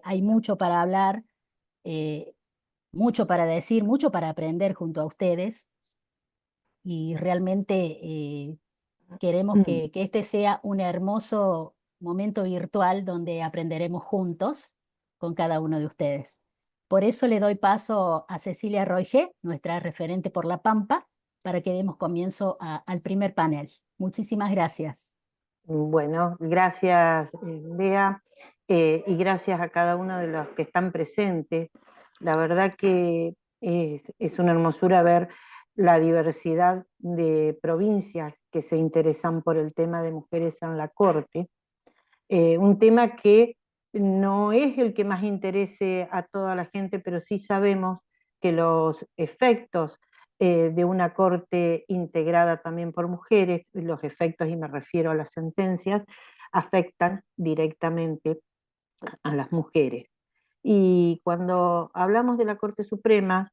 Hay mucho para hablar, eh, mucho para decir, mucho para aprender junto a ustedes y realmente queremos Mm. que este sea un hermoso momento virtual donde aprenderemos juntos con cada uno de ustedes. Por eso le doy paso a Cecilia Roige, nuestra referente por La Pampa, para que demos comienzo al primer panel. Muchísimas gracias. Bueno, gracias, Bea, y gracias a cada uno de los que están presentes. La verdad que es una hermosura ver la diversidad de provincias que se interesan por el tema de mujeres en la Corte. Un tema que no es el que más interese a toda la gente, pero sí sabemos que los efectos de una corte integrada también por mujeres, los efectos, y me refiero a las sentencias, afectan directamente a las mujeres. Y cuando hablamos de la Corte Suprema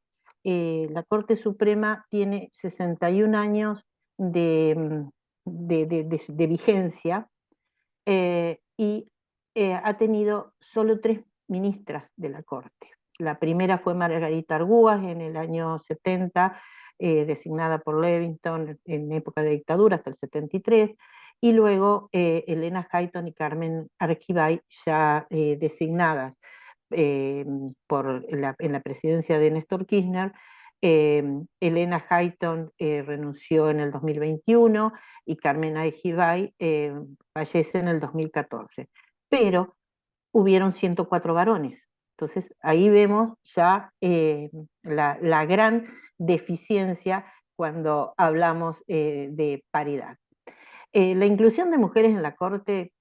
tiene 61 años de vigencia, y ha tenido solo 3 ministras de la Corte. La primera fue Margarita Argúas en el año 70, designada por Livingston en época de dictadura hasta el 73, y luego Elena Hayton y Carmen Arquibay, ya designadas eh, en la presidencia de Néstor Kirchner. Elena Hayton renunció en el 2021 y Carmen Arquibay fallece en el 2014. Pero hubieron 104 varones. Entonces ahí vemos ya la gran deficiencia cuando hablamos de paridad. La inclusión de mujeres en la Corte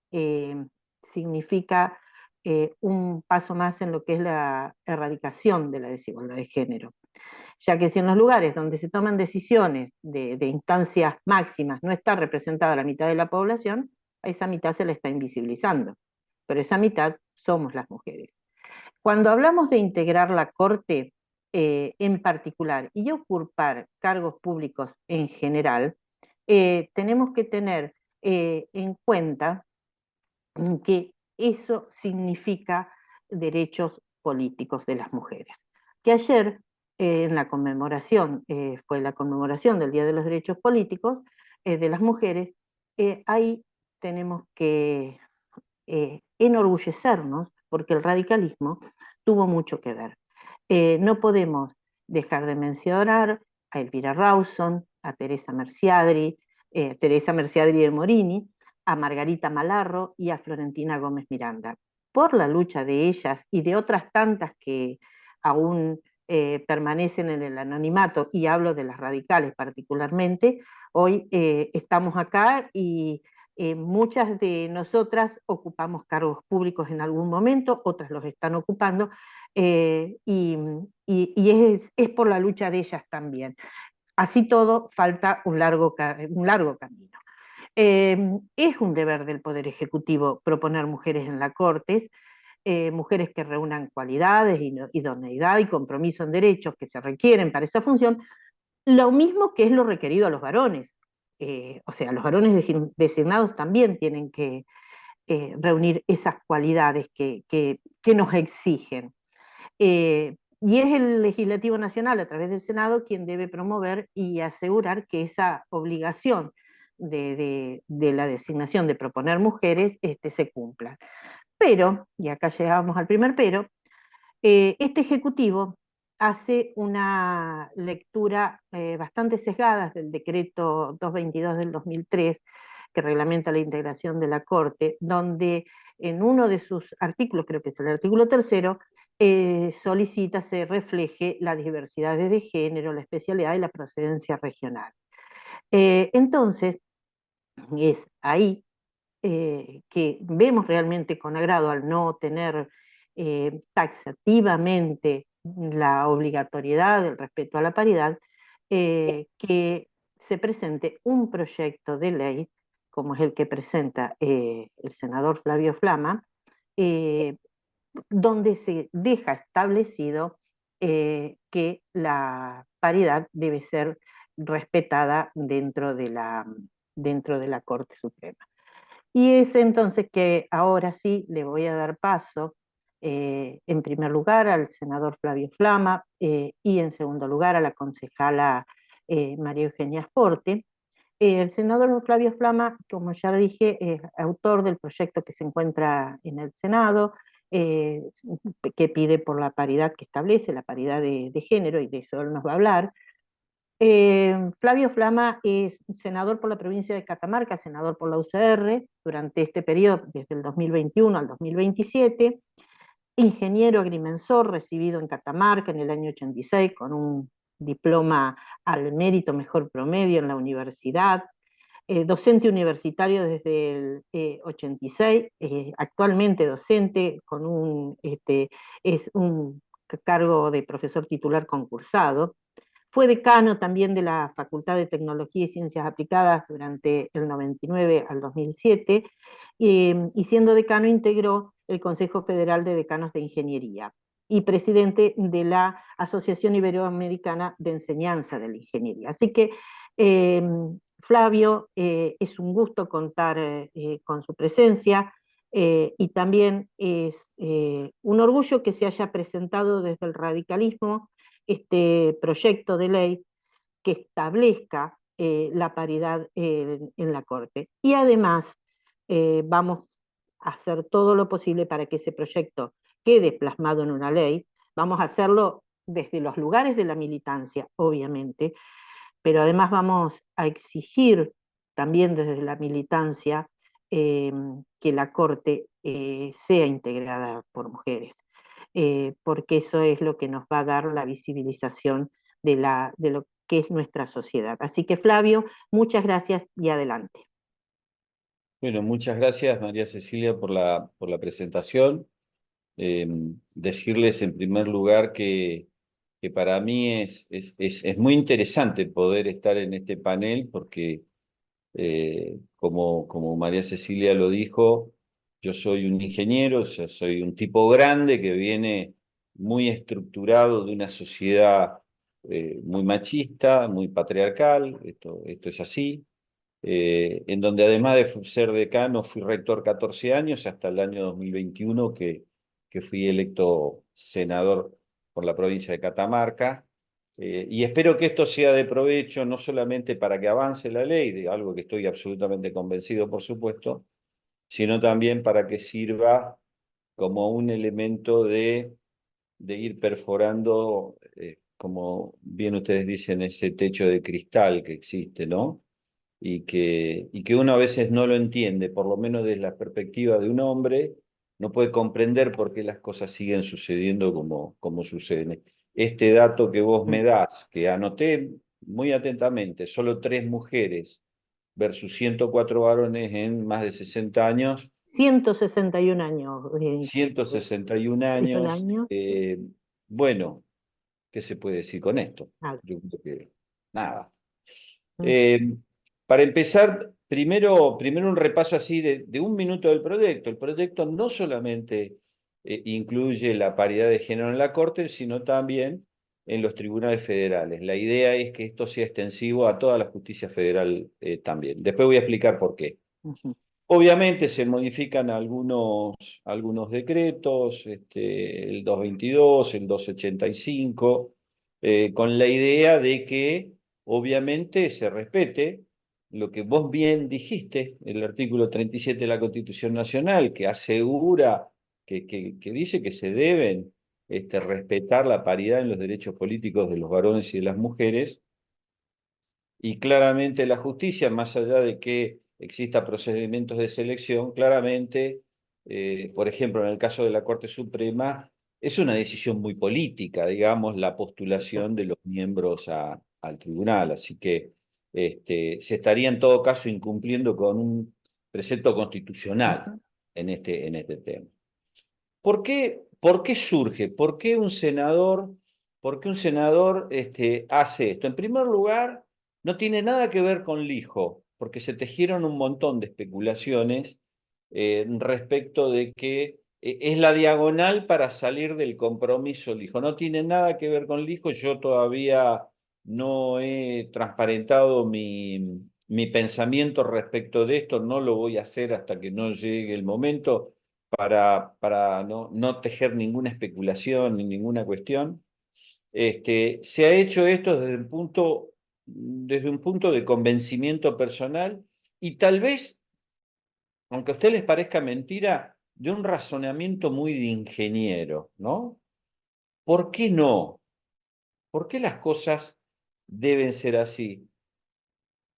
significa un paso más en lo que es la erradicación de la desigualdad de género, ya que si en los lugares donde se toman decisiones de instancias máximas no está representada la mitad de la población, a esa mitad se la está invisibilizando, pero esa mitad somos las mujeres. Cuando hablamos de integrar la Corte en particular y ocupar cargos públicos en general, tenemos que tener en cuenta que eso significa derechos políticos de las mujeres. Que ayer, en la conmemoración, fue la conmemoración del Día de los Derechos Políticos de las Mujeres, ahí tenemos que enorgullecernos porque el radicalismo tuvo mucho que ver. No podemos dejar de mencionar a Elvira Rawson, a Teresa Merciadri de Morini, a Margarita Malarro y a Florentina Gómez Miranda. Por la lucha de ellas y de otras tantas que aún permanecen en el anonimato, y hablo de las radicales particularmente, hoy estamos acá y muchas de nosotras ocupamos cargos públicos en algún momento, otras los están ocupando, y es por la lucha de ellas también. Así todo, falta un largo camino. Es un deber del Poder Ejecutivo proponer mujeres en la Corte, mujeres que reúnan cualidades, idoneidad y compromiso en derechos que se requieren para esa función, lo mismo que es lo requerido a los varones. O sea, los varones designados también tienen que reunir esas cualidades que nos exigen. Y es el Legislativo Nacional, a través del Senado, quien debe promover y asegurar que esa obligación de la designación de proponer mujeres se cumpla. Pero, y acá llegamos al primer pero, este Ejecutivo hace una lectura bastante sesgada del decreto 222 del 2003, que reglamenta la integración de la Corte, donde en uno de sus artículos, creo que es el artículo tercero, solicita se refleje la diversidad de género, la especialidad y la procedencia regional. Entonces, es ahí que vemos realmente con agrado, al no tener taxativamente la obligatoriedad del respeto a la paridad, que se presente un proyecto de ley, como es el que presenta el senador Flavio Flama, eh, donde se deja establecido que la paridad debe ser respetada dentro de la Corte Suprema. Y es entonces que ahora sí le voy a dar paso en primer lugar al senador Flavio Flama y en segundo lugar a la concejala María Eugenia Forte. El senador Flavio Flama, como ya dije, es autor del proyecto que se encuentra en el Senado, eh, que pide por la paridad que establece, la paridad de género, y de eso él nos va a hablar. Flavio Flama es senador por la provincia de Catamarca, senador por la UCR, durante este periodo, desde el 2021 al 2027, ingeniero agrimensor, recibido en Catamarca en el año 86, con un diploma al mérito mejor promedio en la universidad, docente universitario desde el 86, actualmente docente con es un cargo de profesor titular concursado. Fue decano también de la Facultad de Tecnología y Ciencias Aplicadas durante el 99 al 2007, y siendo decano integró el Consejo Federal de Decanos de Ingeniería y presidente de la Asociación Iberoamericana de Enseñanza de la Ingeniería. Así que eh, Flavio, es un gusto contar con su presencia, y también es un orgullo que se haya presentado desde el radicalismo este proyecto de ley que establezca la paridad en la Corte. Y además vamos a hacer todo lo posible para que ese proyecto quede plasmado en una ley. Vamos a hacerlo desde los lugares de la militancia, obviamente, pero además vamos a exigir también desde la militancia que la Corte sea integrada por mujeres, porque eso es lo que nos va a dar la visibilización de lo que es nuestra sociedad. Así que Flavio, muchas gracias y adelante. Bueno, muchas gracias María Cecilia por la presentación. Decirles en primer lugar que para mí es muy interesante poder estar en este panel porque, como María Cecilia lo dijo, yo soy un ingeniero, yo soy un tipo grande que viene muy estructurado de una sociedad muy machista, muy patriarcal, esto es así, en donde además de ser decano fui rector 14 años hasta el año 2021 que fui electo senador por la provincia de Catamarca. Y espero que esto sea de provecho no solamente para que avance la ley, de algo que estoy absolutamente convencido, por supuesto, sino también para que sirva como un elemento de ir perforando, como bien ustedes dicen, ese techo de cristal que existe, ¿no? Y que uno a veces no lo entiende, por lo menos desde la perspectiva de un hombre, no puede comprender por qué las cosas siguen sucediendo como suceden. Este dato que vos me das, que anoté muy atentamente, solo 3 mujeres versus 104 varones en más de 60 años, 161 años. 161 61 años, años. bueno, ¿qué se puede decir con esto? Ah, Yo creo que nada. mm. Eh, para empezar, primero un repaso así de 1 minuto del proyecto. El proyecto no solamente incluye la paridad de género en la Corte, sino también en los tribunales federales. La idea es que esto sea extensivo a toda la justicia federal también. Después voy a explicar por qué. Ujú. Obviamente se modifican algunos decretos, el 222, el 285, con la idea de que obviamente se respete lo que vos bien dijiste, el artículo 37 de la Constitución Nacional, que asegura, que dice que se deben respetar la paridad en los derechos políticos de los varones y de las mujeres, y claramente la justicia, más allá de que exista procedimientos de selección, claramente, por ejemplo, en el caso de la Corte Suprema, es una decisión muy política, digamos, la postulación de los miembros al tribunal. Así que se estaría en todo caso incumpliendo con un precepto constitucional Ujú. en este tema. ¿Por qué surge? ¿Por qué un senador hace esto? En primer lugar, no tiene nada que ver con Lijo, porque se tejieron un montón de especulaciones respecto de que es la diagonal para salir del compromiso Lijo. No tiene nada que ver con Lijo, yo todavía no he transparentado mi pensamiento respecto de esto, no lo voy a hacer hasta que no llegue el momento. para no tejer ninguna especulación ni ninguna cuestión, se ha hecho esto desde un punto de convencimiento personal y tal vez, aunque a ustedes les parezca mentira, de un razonamiento muy de ingeniero, ¿no? ¿Por qué no? ¿Por qué las cosas deben ser así?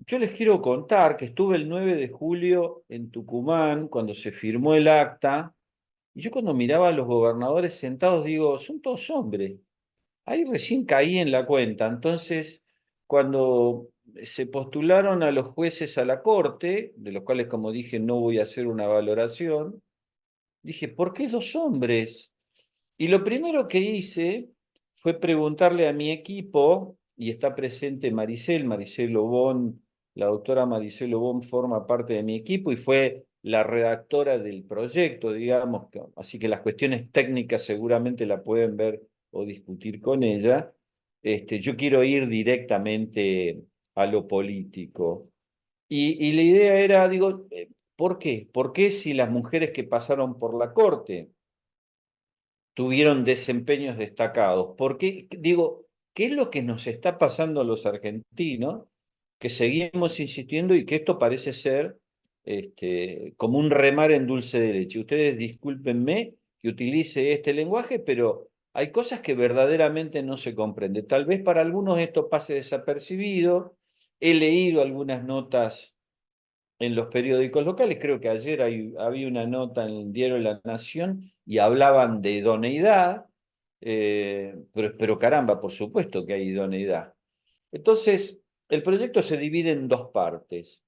Yo les quiero contar que estuve el 9 de julio en Tucumán cuando se firmó el acta, y yo cuando miraba a los gobernadores sentados digo, son todos hombres. Ahí recién caí en la cuenta. Entonces, cuando se postularon a los jueces a la corte, de los cuales, como dije, no voy a hacer una valoración, dije, ¿por qué dos hombres? Y lo primero que hice fue preguntarle a mi equipo, y está presente Maricel Lobón, la doctora Maricel Lobón forma parte de mi equipo y fue la redactora del proyecto, digamos, así que las cuestiones técnicas seguramente la pueden ver o discutir con ella. Yo quiero ir directamente a lo político. Y la idea era, digo, ¿por qué? ¿Por qué si las mujeres que pasaron por la corte tuvieron desempeños destacados? Porque, digo, ¿qué es lo que nos está pasando a los argentinos? Que seguimos insistiendo y que esto parece ser como un remar en dulce de leche. Ustedes discúlpenme que utilice este lenguaje, pero hay cosas que verdaderamente no se comprenden. Tal vez para algunos esto pase desapercibido. He leído algunas notas en los periódicos locales. Creo que ayer había una nota en el diario La Nación y hablaban de idoneidad, pero caramba, por supuesto que hay idoneidad. Entonces, el proyecto se divide en dos partes.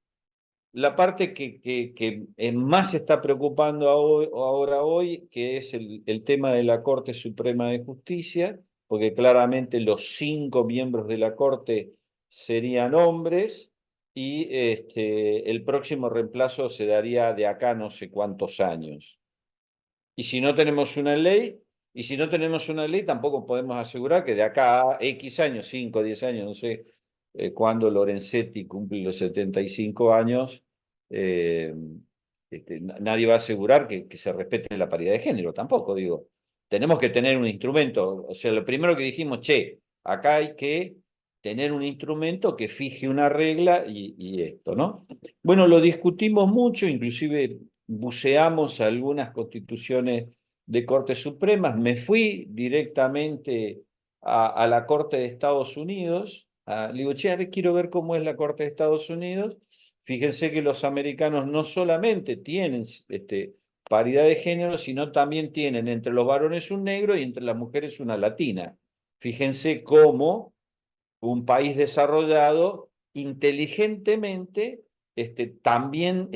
La parte que más se está preocupando ahora hoy, que es el tema de la Corte Suprema de Justicia, porque claramente los 5 miembros de la Corte serían hombres y el próximo reemplazo se daría de acá no sé cuántos años. Y si no tenemos una ley, tampoco podemos asegurar que de acá a X años, 5, 10 años, no sé cuándo Lorenzetti cumple los 75 años, eh, nadie va a asegurar que se respete la paridad de género, tampoco, digo. Tenemos que tener un instrumento, o sea, lo primero que dijimos, che, acá hay que tener un instrumento que fije una regla y esto, ¿no? Bueno, lo discutimos mucho, inclusive buceamos algunas constituciones de Cortes Supremas, me fui directamente a la Corte de Estados Unidos, le digo, che, a ver, quiero ver cómo es la Corte de Estados Unidos. Fíjense que los americanos no solamente tienen paridad de género, sino también tienen entre los varones un negro y entre las mujeres una latina. Fíjense cómo un país desarrollado inteligentemente también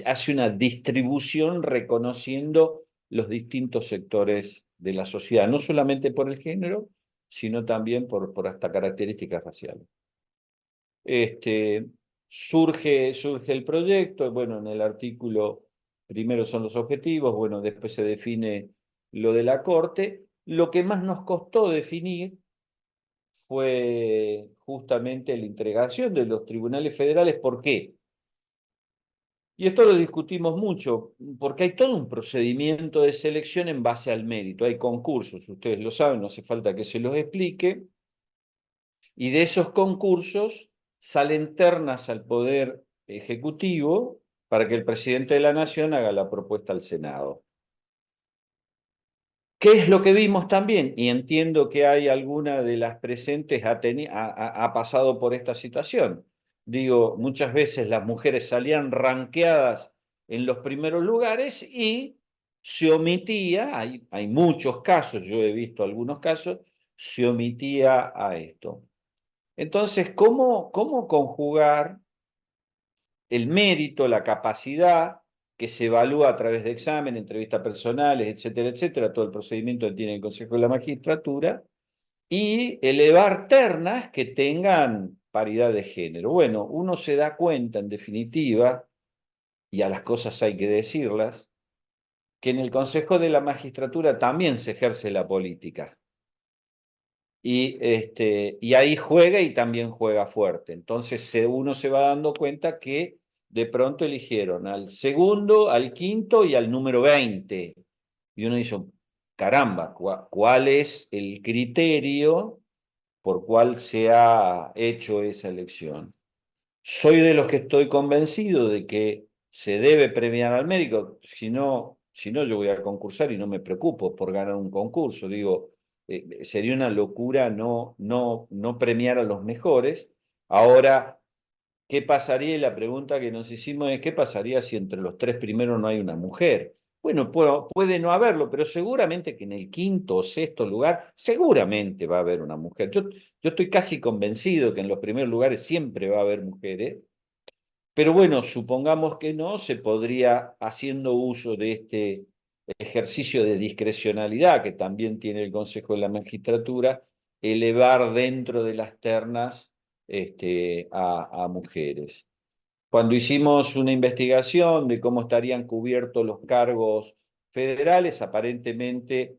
hace una distribución reconociendo los distintos sectores de la sociedad, no solamente por el género, sino también por hasta características raciales. Surge el proyecto, bueno, en el artículo primero son los objetivos, bueno, después se define lo de la Corte. Lo que más nos costó definir fue justamente la integración de los tribunales federales. ¿Por qué? Y esto lo discutimos mucho, porque hay todo un procedimiento de selección en base al mérito. Hay concursos, ustedes lo saben, no hace falta que se los explique, y de esos concursos salen ternas al Poder Ejecutivo para que el presidente de la Nación haga la propuesta al Senado. ¿Qué es lo que vimos también? Y entiendo que hay alguna de las presentes ha pasado por esta situación. Digo, muchas veces las mujeres salían ranqueadas en los primeros lugares y se omitía, hay muchos casos, yo he visto algunos casos, se omitía a esto. Entonces, ¿cómo conjugar el mérito, la capacidad que se evalúa a través de examen, entrevistas personales, etcétera, todo el procedimiento que tiene el Consejo de la Magistratura, y elevar ternas que tengan paridad de género? Bueno, uno se da cuenta, en definitiva, y a las cosas hay que decirlas, que en el Consejo de la Magistratura también se ejerce la política. Y ahí juega y también juega fuerte. Entonces uno se va dando cuenta que de pronto eligieron al segundo, al quinto y al número 20. Y uno dice, caramba, ¿cuál es el criterio por cual se ha hecho esa elección? Soy de los que estoy convencido de que se debe premiar al médico, si no yo voy a concursar y no me preocupo por ganar un concurso. Digo, sería una locura no premiar a los mejores. Ahora, ¿qué pasaría? Y la pregunta que nos hicimos es, ¿qué pasaría si entre los tres primeros no hay una mujer? Bueno, puede no haberlo, pero seguramente que en el quinto o sexto lugar, seguramente va a haber una mujer. Yo estoy casi convencido que en los primeros lugares siempre va a haber mujeres, pero bueno, supongamos que no, se podría, haciendo uso de este ejercicio de discrecionalidad que también tiene el Consejo de la Magistratura, elevar dentro de las ternas a mujeres. Cuando hicimos una investigación de cómo estarían cubiertos los cargos federales, aparentemente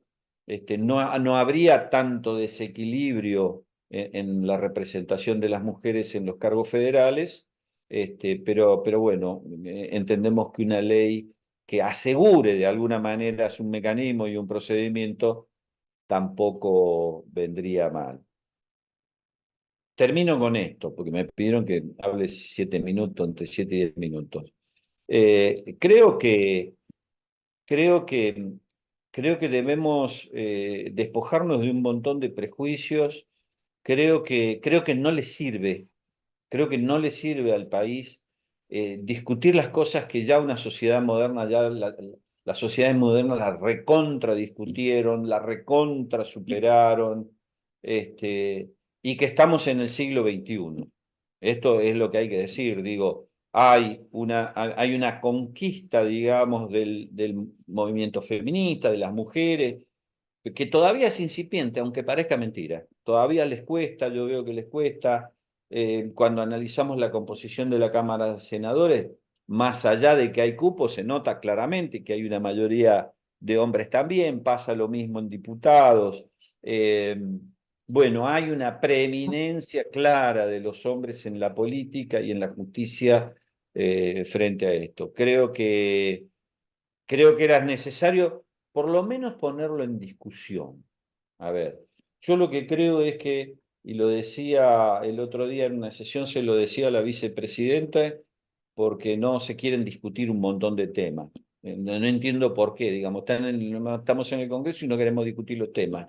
no habría tanto desequilibrio en la representación de las mujeres en los cargos federales, pero bueno, entendemos que una ley que asegure de alguna manera es un mecanismo y un procedimiento tampoco vendría mal. Termino con esto, porque me pidieron que hable 7 minutos, entre 7 y 10 minutos. Creo que, creo que, creo que debemos despojarnos de un montón de prejuicios. Creo que no le sirve, creo que no le sirve al país discutir las cosas que ya una sociedad moderna, las sociedades modernas las recontra discutieron, las recontra superaron, y que estamos en el siglo XXI. Esto es lo que hay que decir, digo, hay una conquista, digamos, del movimiento feminista, de las mujeres, que todavía es incipiente, aunque parezca mentira. Todavía les cuesta, yo veo que les cuesta. Cuando analizamos la composición de la Cámara de Senadores, más allá de que hay cupos, se nota claramente que hay una mayoría de hombres también, pasa lo mismo en diputados. Bueno, hay una preeminencia clara de los hombres en la política y en la justicia frente a esto. Creo que era necesario por lo menos ponerlo en discusión. A ver, yo lo que creo es que, y lo decía el otro día en una sesión, se lo decía a la vicepresidenta, porque no se quieren discutir un montón de temas. No entiendo por qué, digamos, estamos en el Congreso y no queremos discutir los temas.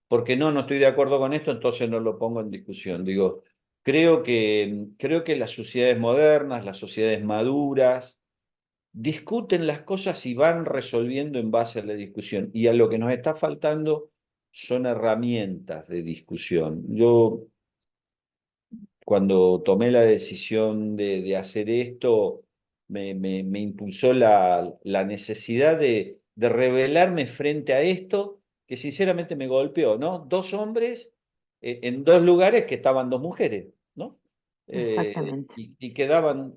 Porque no estoy de acuerdo con esto, entonces no lo pongo en discusión. Digo, creo que las sociedades modernas, las sociedades maduras, discuten las cosas y van resolviendo en base a la discusión. Y a lo que nos está faltando son herramientas de discusión. Yo, cuando tomé la decisión de hacer esto, me impulsó la necesidad de rebelarme frente a esto, que sinceramente me golpeó, ¿no? Dos hombres en dos lugares que estaban dos mujeres, ¿no? Exactamente. Y quedaban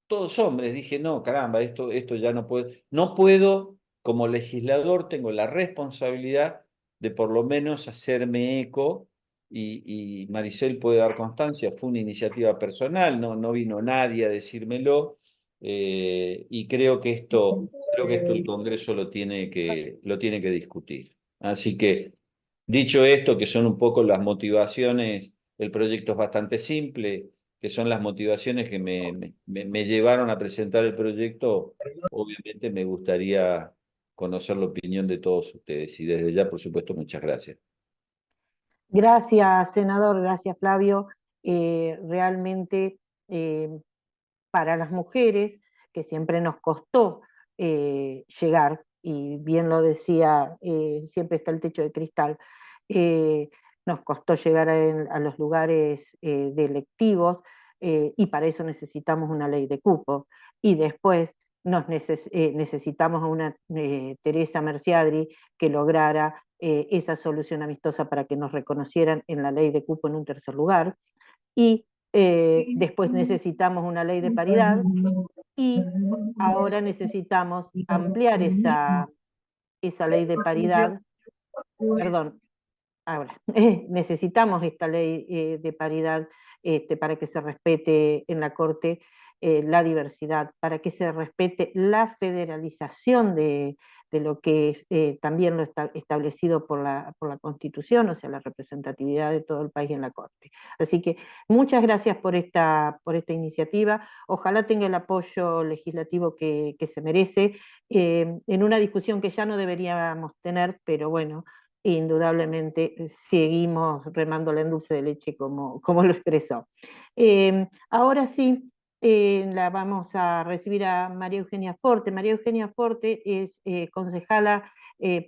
todos hombres. Dije, no, caramba, esto ya no puedo. No puedo, como legislador, tengo la responsabilidad de por lo menos hacerme eco, y Maricel puede dar constancia, fue una iniciativa personal, no vino nadie a decírmelo, y creo que esto el Congreso lo tiene que discutir. Así que, dicho esto, que son un poco las motivaciones, el proyecto es bastante simple, que son las motivaciones que me llevaron a presentar el proyecto. Obviamente me gustaría conocer la opinión de todos ustedes, y desde ya, por supuesto, muchas gracias. Gracias, senador, gracias, Flavio. Realmente, para las mujeres, que siempre nos costó llegar, y bien lo decía, siempre está el techo de cristal, nos costó llegar a los lugares de electivos, y para eso necesitamos una ley de cupo. Y después necesitamos a una Teresa Merciadri que lograra esa solución amistosa para que nos reconocieran en la ley de cupo en un tercer lugar. Y después necesitamos una ley de paridad, y ahora necesitamos ampliar esa ley de paridad, perdón, ahora necesitamos esta ley de paridad para que se respete en la Corte, la diversidad, para que se respete la federalización de lo que es también lo establecido por la Constitución, o sea, la representatividad de todo el país en la Corte. Así que muchas gracias por esta iniciativa. Ojalá tenga el apoyo legislativo que se merece, en una discusión que ya no deberíamos tener, pero bueno, indudablemente seguimos remándola en dulce de leche como lo expresó. Ahora sí, la vamos a recibir a María Eugenia Forte. María Eugenia Forte es concejala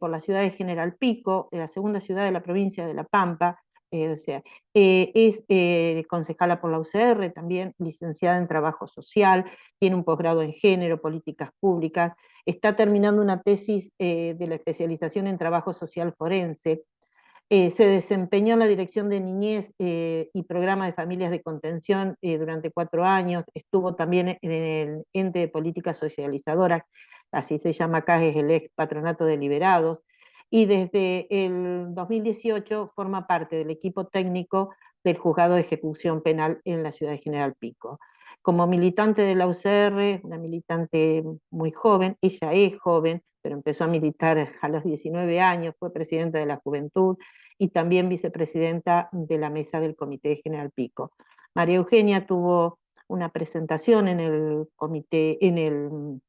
por la ciudad de General Pico, la segunda ciudad de la provincia de La Pampa, o sea, es concejala por la UCR, también licenciada en Trabajo Social, tiene un posgrado en Género, Políticas Públicas, está terminando una tesis de la especialización en Trabajo Social Forense. Se desempeñó en la Dirección de Niñez y Programa de Familias de Contención durante 4 años, estuvo también en el Ente de Política Socializadora, así se llama acá, es el ex Patronato de Liberados, y desde el 2018 forma parte del equipo técnico del Juzgado de Ejecución Penal en la ciudad de General Pico. Como militante de la UCR, una militante muy joven, ella es joven, pero empezó a militar a los 19 años, fue presidenta de la Juventud y también vicepresidenta de la mesa del Comité de General Pico. María Eugenia tuvo una presentación en el comité, en el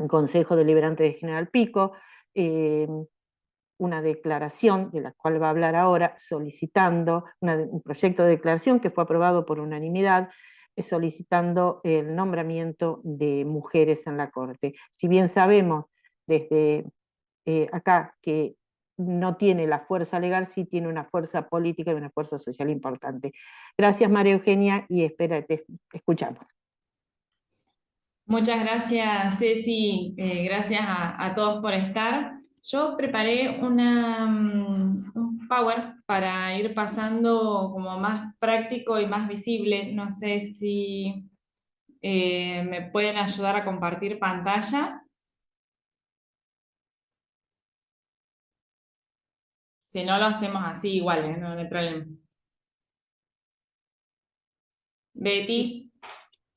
Consejo Deliberante de General Pico, una declaración de la cual va a hablar ahora, solicitando un proyecto de declaración que fue aprobado por unanimidad, solicitando el nombramiento de mujeres en la Corte. Si bien sabemos desde acá que no tiene la fuerza legal, sí tiene una fuerza política y una fuerza social importante. Gracias, María Eugenia, y espérate, escuchamos. Muchas gracias, Ceci. Gracias a todos por estar. Yo preparé un Power para ir pasando como más práctico y más visible. No sé si me pueden ayudar a compartir pantalla. Si no, lo hacemos así igual, no hay problema. Betty.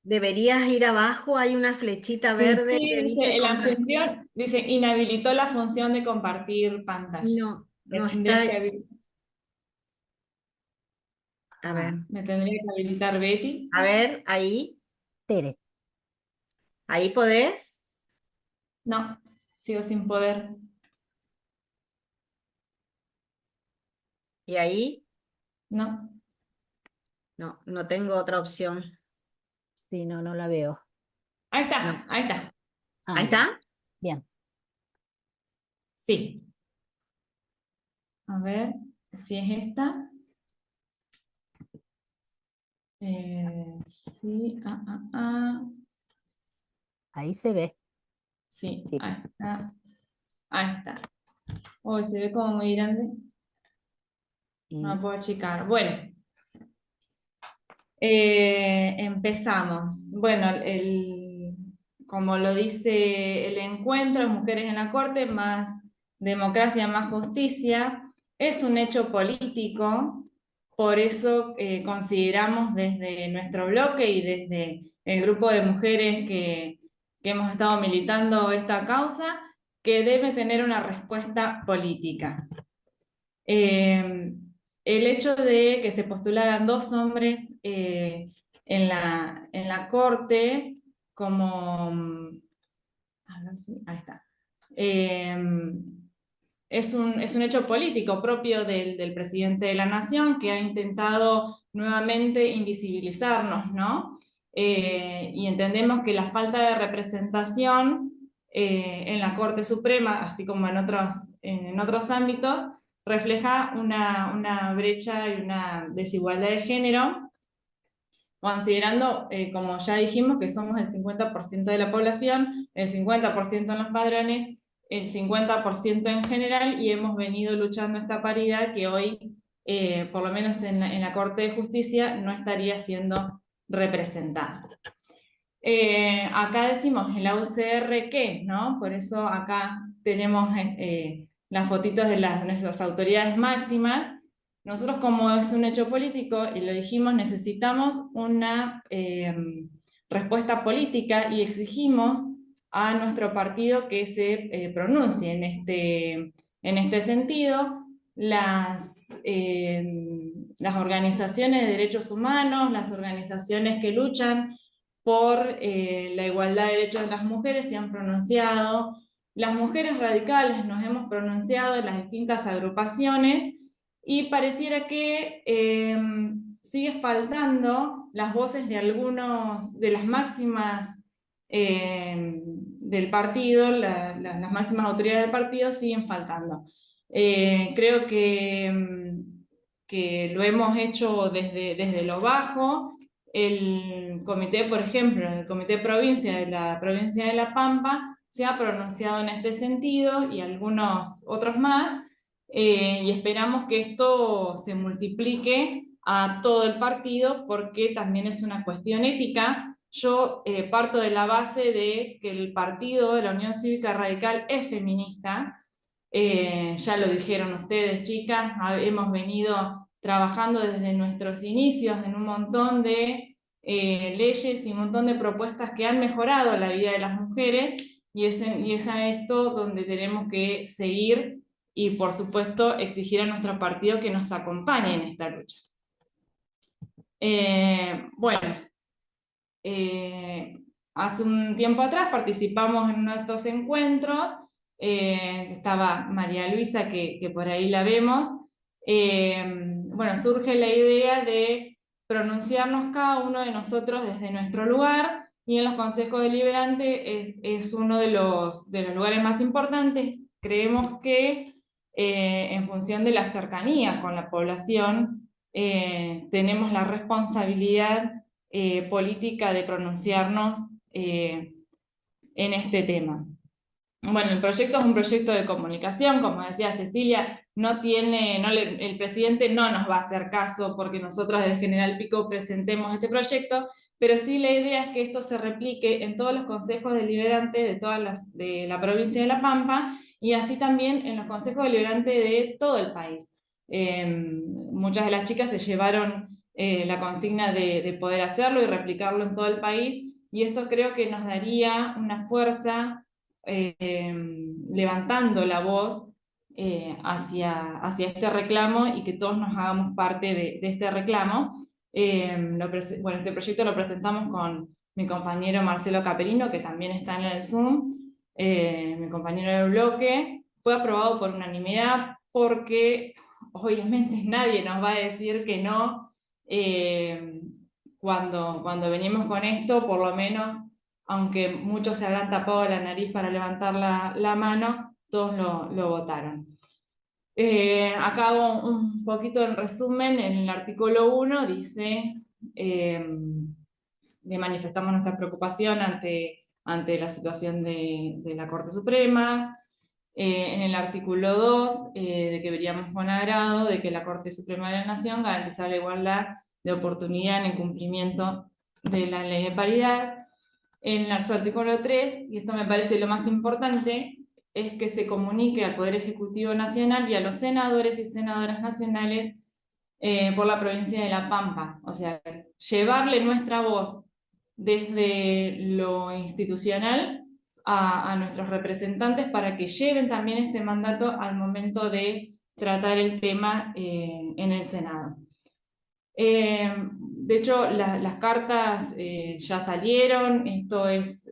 Deberías ir abajo, hay una flechita verde Sí, que dice, dice en la compartir. función, dice, inhabilitó la función de compartir pantalla. No Tendría está. que A ver, me tendría que habilitar Betty. a ver, ahí. Tere. ¿Ahí podés? No, sigo sin poder. ¿Y ahí? No. No tengo otra opción. Sí, no la veo. Ahí está, No. ahí está. Ah, ¿Ahí está? bien. Sí. A ver si es esta. Sí, Ahí se ve. Sí, ahí está. Ahí está. Oh, se ve como muy grande. No puedo achicar. Bueno. Empezamos. Bueno, como lo dice el encuentro, Mujeres en la Corte, más democracia, más justicia, es un hecho político, por eso consideramos desde nuestro bloque y desde el grupo de mujeres que hemos estado militando esta causa, que debe tener una respuesta política. El hecho de que se postularan 2 hombres en la Corte como... A ver si, ahí está. Es un hecho político propio del presidente de la Nación, que ha intentado nuevamente invisibilizarnos, ¿no? Y entendemos que la falta de representación en la Corte Suprema, así como en otros ámbitos, refleja una brecha y una desigualdad de género, considerando, como ya dijimos, que somos el 50% de la población, el 50% en los padrones, el 50% en general, y hemos venido luchando esta paridad que hoy, por lo menos en la Corte de Justicia, no estaría siendo representada. Acá decimos en la UCR qué, ¿no? Por eso acá tenemos las fotitos de nuestras autoridades máximas. Nosotros, como es un hecho político, y lo dijimos, necesitamos respuesta política y exigimos a nuestro partido que se pronuncie en este sentido. Las organizaciones de derechos humanos, las organizaciones que luchan por la igualdad de derechos de las mujeres se han pronunciado, las mujeres radicales nos hemos pronunciado en las distintas agrupaciones, y pareciera que sigue faltando las voces de de las máximas del partido, las máximas autoridades del partido siguen faltando. Creo que lo hemos hecho desde lo bajo. El comité, por ejemplo, el comité provincia de la provincia de La Pampa se ha pronunciado en este sentido y algunos otros más, y esperamos que esto se multiplique a todo el partido porque también es una cuestión ética. Yo parto de la base de que el partido de la Unión Cívica Radical es feminista. Ya lo dijeron ustedes, chicas, hemos venido trabajando desde nuestros inicios en un montón de leyes y un montón de propuestas que han mejorado la vida de las mujeres, y es a esto donde tenemos que seguir y, por supuesto, exigir a nuestro partido que nos acompañe en esta lucha. Bueno, hace un tiempo atrás participamos en uno de estos encuentros, estaba María Luisa, que por ahí la vemos. Bueno, surge la idea de pronunciarnos cada uno de nosotros desde nuestro lugar, y en los consejos deliberantes es uno de los lugares más importantes. Creemos que en función de la cercanía con la población, tenemos la responsabilidad política de pronunciarnos en este tema. Bueno, el proyecto es un proyecto de comunicación, como decía Cecilia, el presidente no nos va a hacer caso porque nosotros desde General Pico presentemos este proyecto, pero sí la idea es que esto se replique en todos los consejos deliberantes de la provincia de La Pampa, y así también en los consejos deliberantes de todo el país. Muchas de las chicas se llevaron la consigna de poder hacerlo y replicarlo en todo el país, y esto creo que nos daría una fuerza levantando la voz hacia este reclamo, y que todos nos hagamos parte de este reclamo. Bueno, este proyecto lo presentamos con mi compañero Marcelo Caperino, que también está en el Zoom, mi compañero del bloque. Fue aprobado por unanimidad porque obviamente nadie nos va a decir que no cuando venimos con esto, por lo menos, aunque muchos se habrán tapado la nariz para levantar la mano, todos lo votaron. Acá hago un poquito en resumen. En el artículo 1 dice, le manifestamos nuestra preocupación ante la situación de la Corte Suprema. En el artículo 2, de que veríamos con agrado de que la Corte Suprema de la Nación garantizara la igualdad de oportunidad en el cumplimiento de la ley de paridad. En su artículo 3, y esto me parece lo más importante, es que se comunique al Poder Ejecutivo Nacional y a los senadores y senadoras nacionales por la provincia de La Pampa. O sea, llevarle nuestra voz desde lo institucional a nuestros representantes para que lleven también este mandato al momento de tratar el tema en el Senado. De hecho, las cartas ya salieron. Esto es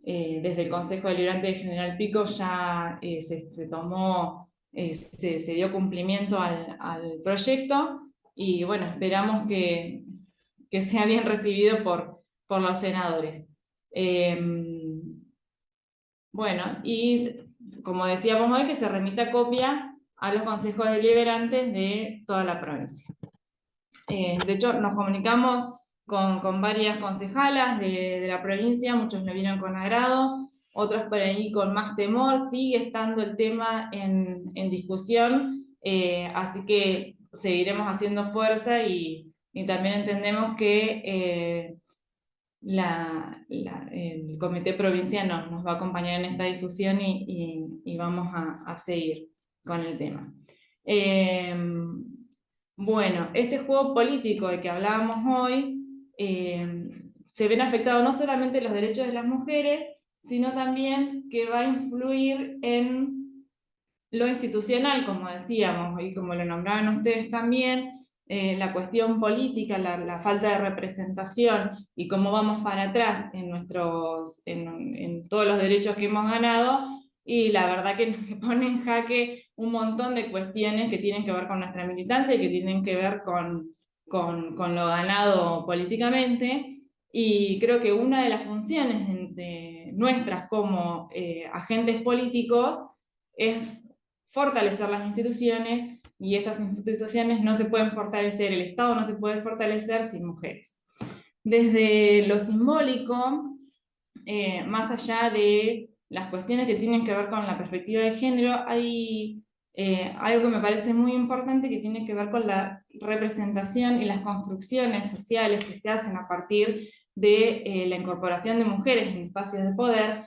desde el Consejo Deliberante de General Pico ya se tomó, se dio cumplimiento al proyecto, y bueno, esperamos que sea bien recibido por los senadores. Bueno, y como decíamos hoy, que se remita copia a los consejos deliberantes de toda la provincia. De hecho, nos comunicamos con varias concejalas de la provincia, muchos lo vieron con agrado, otros por ahí con más temor. Sigue estando el tema en discusión, así que seguiremos haciendo fuerza, y también entendemos que el comité provincial nos va a acompañar en esta difusión, y vamos a seguir con el tema. Bueno, este juego político del que hablábamos hoy se ven afectados no solamente los derechos de las mujeres, sino también que va a influir en lo institucional, como decíamos, y como lo nombraban ustedes también, la cuestión política, la falta de representación y cómo vamos para atrás en todos los derechos que hemos ganado, y la verdad que nos pone en jaque un montón de cuestiones que tienen que ver con nuestra militancia y que tienen que ver con lo ganado políticamente. Y creo que una de las funciones nuestras como agentes políticos es fortalecer las instituciones, y estas instituciones no se pueden fortalecer, el Estado no se puede fortalecer sin mujeres. Desde lo simbólico, más allá de las cuestiones que tienen que ver con la perspectiva de género, hay algo que me parece muy importante que tiene que ver con la representación y las construcciones sociales que se hacen a partir de la incorporación de mujeres en espacios de poder.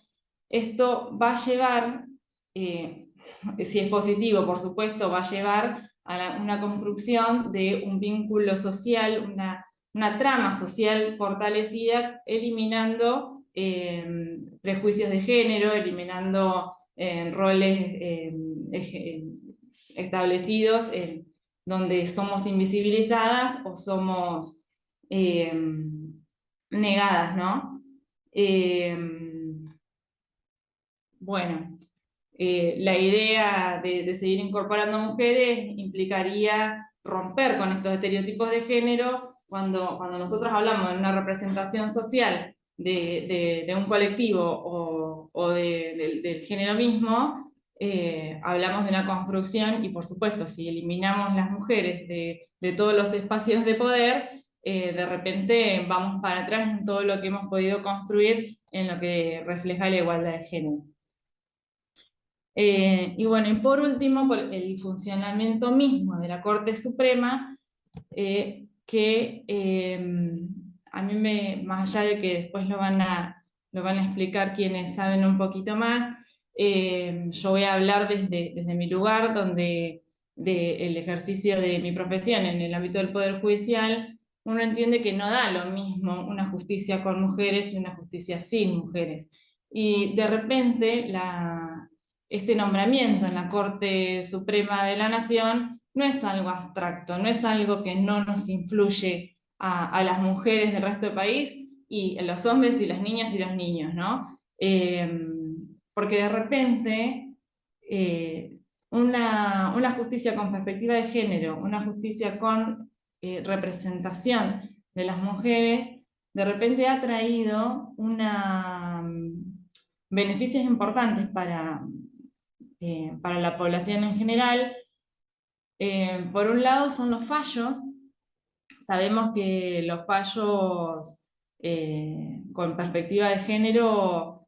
Esto va a llevar, si es positivo, por supuesto, va a llevar a una construcción de un vínculo social, una trama social fortalecida, eliminando prejuicios de género, eliminando roles establecidos donde somos invisibilizadas o somos negadas, ¿no? Bueno, la idea de seguir incorporando mujeres implicaría romper con estos estereotipos de género cuando nosotros hablamos de una representación social de un colectivo o del género mismo. Hablamos de una construcción, y por supuesto, si eliminamos las mujeres de todos los espacios de poder, de repente vamos para atrás en todo lo que hemos podido construir en lo que refleja la igualdad de género. Y bueno, y por último, por el funcionamiento mismo de la Corte Suprema, que a mí más allá de que después lo van a explicar quienes saben un poquito más, yo voy a hablar desde mi lugar, donde el ejercicio de mi profesión en el ámbito del Poder Judicial, uno entiende que no da lo mismo una justicia con mujeres que una justicia sin mujeres. Y de repente este nombramiento en la Corte Suprema de la Nación no es algo abstracto, no es algo que no nos influye a las mujeres del resto del país y a los hombres y las niñas y los niños, ¿no? Porque de repente una justicia con perspectiva de género, una justicia con representación de las mujeres, de repente ha traído beneficios importantes para la población en general. Por un lado son los fallos. Sabemos que los fallos con perspectiva de género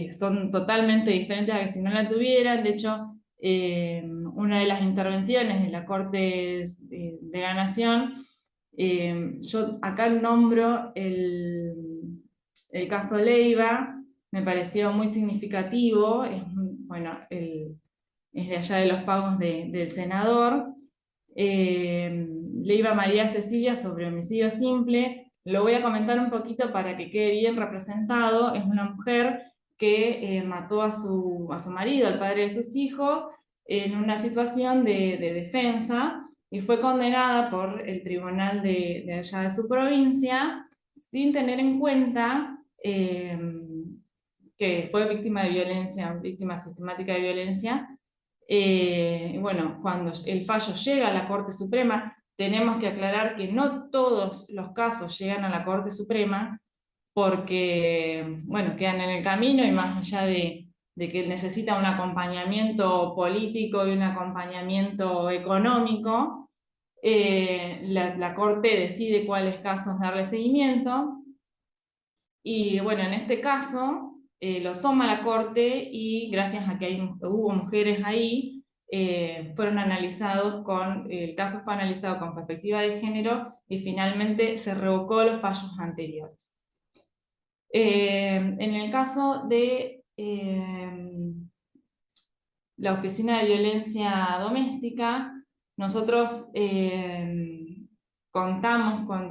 son totalmente diferentes a que si no la tuvieran. De hecho, una de las intervenciones de la Corte de la Nación, yo acá nombro el caso Leiva, me pareció muy significativo. Bueno, es de allá de los pagos del senador. Leiva María Cecilia sobre homicidio simple. Lo voy a comentar un poquito para que quede bien representado. Es una mujer que mató a su marido, al padre de sus hijos, en una situación de defensa, y fue condenada por el tribunal de allá de su provincia, sin tener en cuenta que fue víctima de violencia, víctima sistemática de violencia. Bueno, cuando el fallo llega a la Corte Suprema, tenemos que aclarar que no todos los casos llegan a la Corte Suprema, porque, bueno, quedan en el camino, y más allá de que necesita un acompañamiento político y un acompañamiento económico, la Corte decide cuáles casos darle seguimiento. Y bueno, en este caso lo toma la Corte, y gracias a que hubo mujeres ahí, el caso fue analizado con perspectiva de género, y finalmente se revocó los fallos anteriores. En el caso de la Oficina de Violencia Doméstica, nosotros contamos con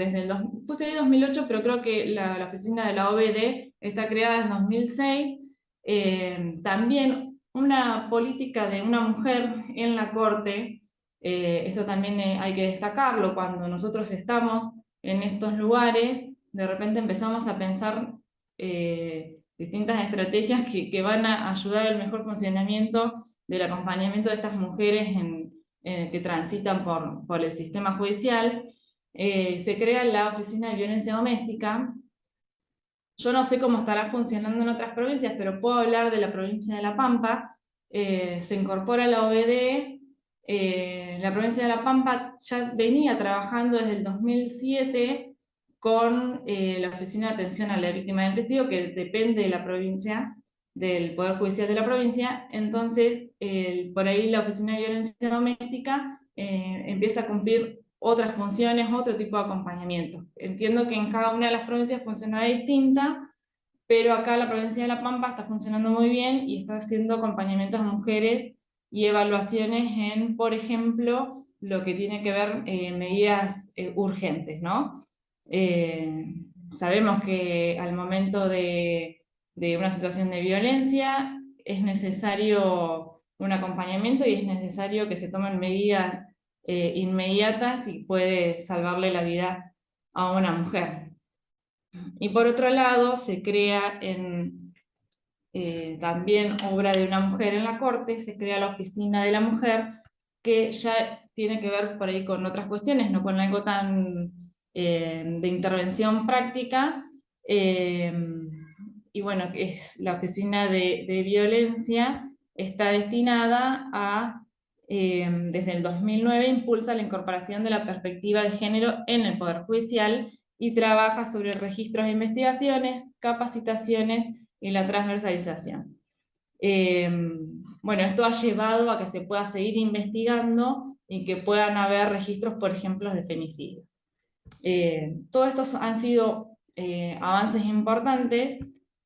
puse ahí 2008, pero creo que la oficina de la OBD está creada en 2006, también una política de una mujer en la Corte, esto también hay que destacarlo, cuando nosotros estamos en estos lugares, de repente empezamos a pensar distintas estrategias que van a ayudar al mejor funcionamiento del acompañamiento de estas mujeres que transitan por el sistema judicial. Se crea la Oficina de Violencia Doméstica. Yo no sé cómo estará funcionando en otras provincias, pero puedo hablar de la provincia de La Pampa. Se incorpora la OBD. La provincia de La Pampa ya venía trabajando desde el 2007 con la Oficina de Atención a la Víctima del Testigo, que depende de la provincia, del Poder Judicial de la provincia. Entonces, por ahí la Oficina de Violencia Doméstica empieza a cumplir otras funciones, otro tipo de acompañamiento. Entiendo que en cada una de las provincias funcionará distinta, pero acá la provincia de La Pampa está funcionando muy bien y está haciendo acompañamientos a mujeres y evaluaciones en, por ejemplo, lo que tiene que ver medidas urgentes, ¿no? Sabemos que al momento de una situación de violencia es necesario un acompañamiento y es necesario que se tomen medidas inmediatas y puede salvarle la vida a una mujer. Y por otro lado, se crea también obra de una mujer en la Corte, se crea la Oficina de la Mujer, que ya tiene que ver por ahí con otras cuestiones, no con algo tan de intervención práctica. Y bueno, es la Oficina de Violencia está destinada a, desde el 2009, impulsa la incorporación de la perspectiva de género en el Poder Judicial y trabaja sobre registros de investigaciones, capacitaciones y la transversalización. Bueno, esto ha llevado a que se pueda seguir investigando y que puedan haber registros, por ejemplo, de femicidios. Todos estos han sido avances importantes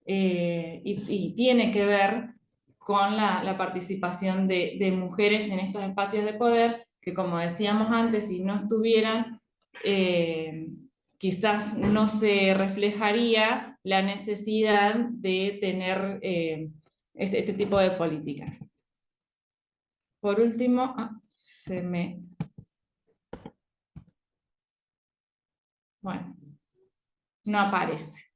y tiene que ver con la participación de mujeres en estos espacios de poder, que como decíamos antes, si no estuvieran, quizás no se reflejaría la necesidad de tener este tipo de políticas. Por último, bueno, no aparece.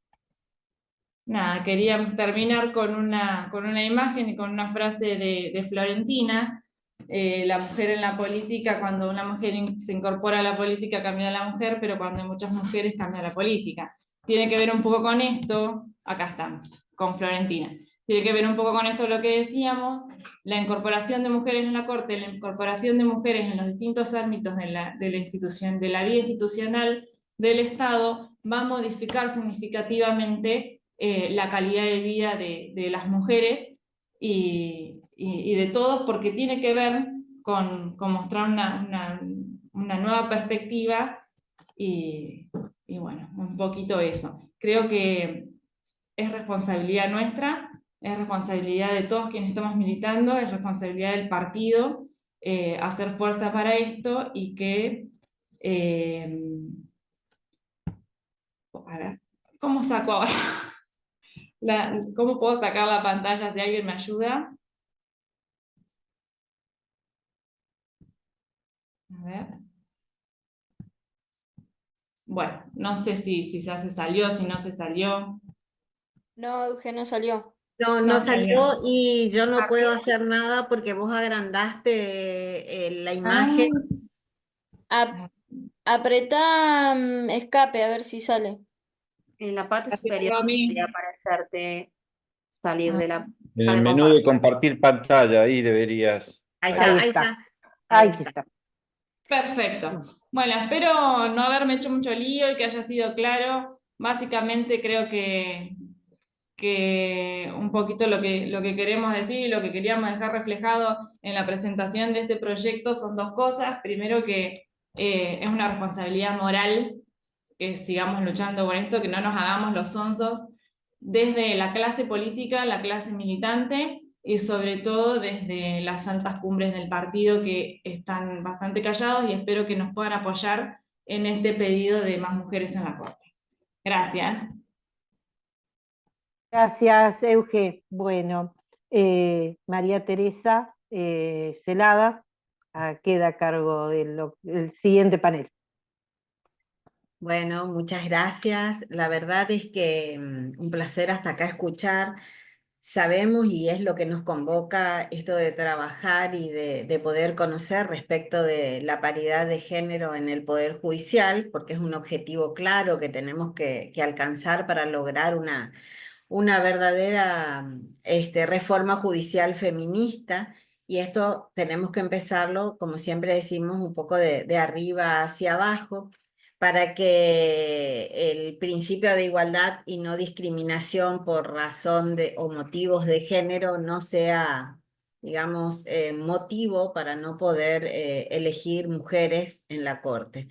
Nada, queríamos terminar con una imagen y con una frase de Florentina. La mujer en la política, cuando una mujer se incorpora a la política cambia la mujer, pero cuando hay muchas mujeres cambia la política. Tiene que ver un poco con esto, acá estamos, con Florentina. Tiene que ver un poco con esto lo que decíamos, la incorporación de mujeres en la Corte, la incorporación de mujeres en los distintos ámbitos de la vida institucional del Estado va a modificar significativamente la calidad de vida de las mujeres y de todos, porque tiene que ver con mostrar una nueva perspectiva y bueno, un poquito eso. Creo que es responsabilidad nuestra, es responsabilidad de todos quienes estamos militando, es responsabilidad del partido hacer fuerza para esto y que a ver, ¿cómo saco ahora? ¿Cómo puedo sacar la pantalla si alguien me ayuda? A ver. Bueno, no sé si ya se salió, si no se salió. No, Eugenio salió. No, No no salió. salió y yo no puedo hacer nada porque vos agrandaste la imagen. Ap- apretá escape a ver si sale. En la parte Así superior a mí. debería aparecerte salir de la... En el menú de compartir pantalla, ahí deberías. Ahí Ahí está, ahí está. está. Ahí está. Perfecto. Bueno, espero no haberme hecho mucho lío y que haya sido claro. Básicamente creo que un poquito lo que queremos decir y lo que queríamos dejar reflejado en la presentación de este proyecto son dos cosas. Primero, que es una responsabilidad moral que sigamos luchando con esto, que no nos hagamos los sonsos desde la clase política, la clase militante y sobre todo desde las altas cumbres del partido, que están bastante callados, y espero que nos puedan apoyar en este pedido de más mujeres en la Corte. Gracias. Gracias, Euge. Bueno, María Teresa Celada queda a cargo del siguiente panel. Bueno, muchas gracias. La verdad es que un placer hasta acá escuchar. Sabemos y es lo que nos convoca esto de trabajar y de poder conocer respecto de la paridad de género en el Poder Judicial, porque es un objetivo claro que tenemos que alcanzar para lograr una verdadera reforma judicial feminista. Y esto tenemos que empezarlo, como siempre decimos, un poco de arriba hacia abajo, para que el principio de igualdad y no discriminación por razón o motivos de género no sea, digamos, motivo para no poder elegir mujeres en la Corte.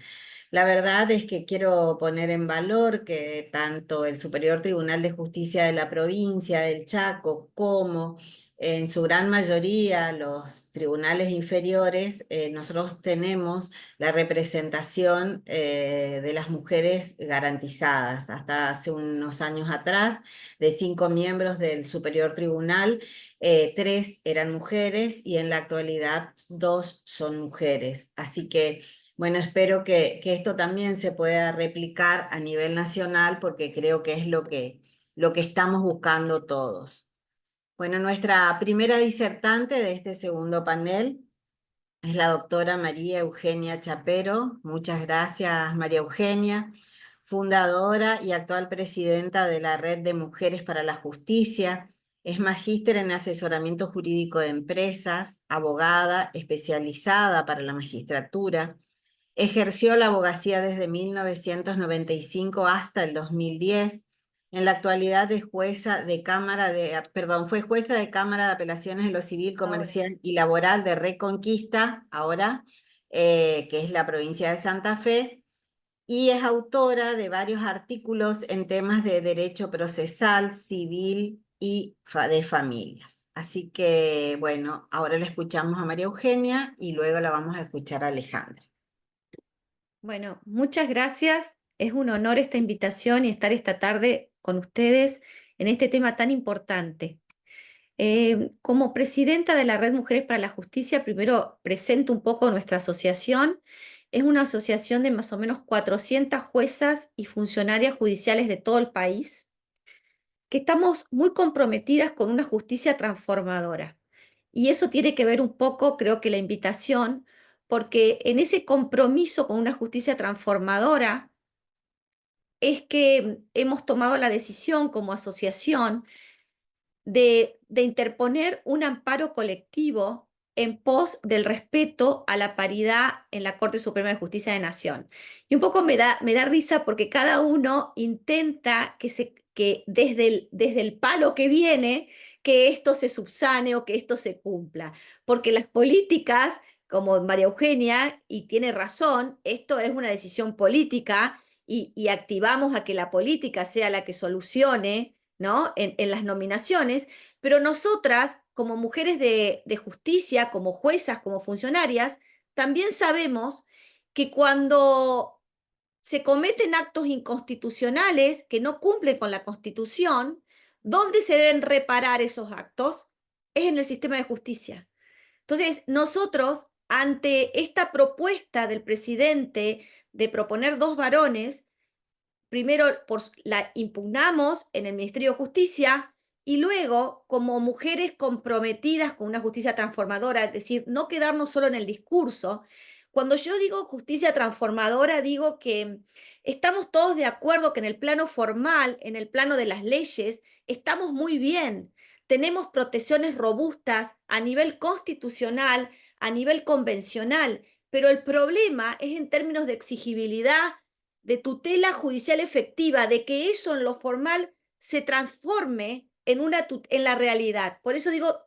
La verdad es que quiero poner en valor que tanto el Superior Tribunal de Justicia de la provincia del Chaco como en su gran mayoría los tribunales inferiores, nosotros tenemos la representación de las mujeres garantizadas. Hasta hace unos años atrás, de 5 miembros del Superior Tribunal, 3 eran mujeres y en la actualidad 2 son mujeres. Así que bueno, espero que esto también se pueda replicar a nivel nacional porque creo que es lo que estamos buscando todos. Bueno, nuestra primera disertante de este segundo panel es la doctora María Eugenia Chapero. Muchas gracias, María Eugenia, fundadora y actual presidenta de la Red de Mujeres para la Justicia. Es magíster en asesoramiento jurídico de empresas, abogada especializada para la magistratura. Ejerció la abogacía desde 1995 hasta el 2010. En la actualidad es jueza de fue jueza de Cámara de Apelaciones en lo Civil, Comercial y Laboral de Reconquista, ahora, que es la provincia de Santa Fe, y es autora de varios artículos en temas de derecho procesal, civil y de familias. Así que, bueno, ahora la escuchamos a María Eugenia y luego la vamos a escuchar a Alejandra. Bueno, muchas gracias. Es un honor esta invitación y estar esta tarde con ustedes en este tema tan importante. Como presidenta de la Red Mujeres para la Justicia, primero presento un poco nuestra asociación. Es una asociación de más o menos 400 juezas y funcionarias judiciales de todo el país, que estamos muy comprometidas con una justicia transformadora. Y eso tiene que ver un poco, creo que la invitación, porque en ese compromiso con una justicia transformadora es que hemos tomado la decisión como asociación de interponer un amparo colectivo en pos del respeto a la paridad en la Corte Suprema de Justicia de Nación. Y un poco me da risa porque cada uno intenta que desde el palo que viene, que esto se subsane o que esto se cumpla. Porque las políticas, como María Eugenia, y tiene razón, esto es una decisión política y activamos a que la política sea la que solucione, ¿no? En las nominaciones, pero nosotras, como mujeres de justicia, como juezas, como funcionarias, también sabemos que cuando se cometen actos inconstitucionales que no cumplen con la Constitución, ¿dónde se deben reparar esos actos? Es en el sistema de justicia. Entonces, nosotros, ante esta propuesta del presidente de proponer 2 varones, primero la impugnamos en el Ministerio de Justicia y luego, como mujeres comprometidas con una justicia transformadora, es decir, no quedarnos solo en el discurso. Cuando yo digo justicia transformadora, digo que estamos todos de acuerdo que en el plano formal, en el plano de las leyes, estamos muy bien. Tenemos protecciones robustas a nivel constitucional, a nivel convencional, pero el problema es en términos de exigibilidad, de tutela judicial efectiva, de que eso en lo formal se transforme en la realidad. Por eso digo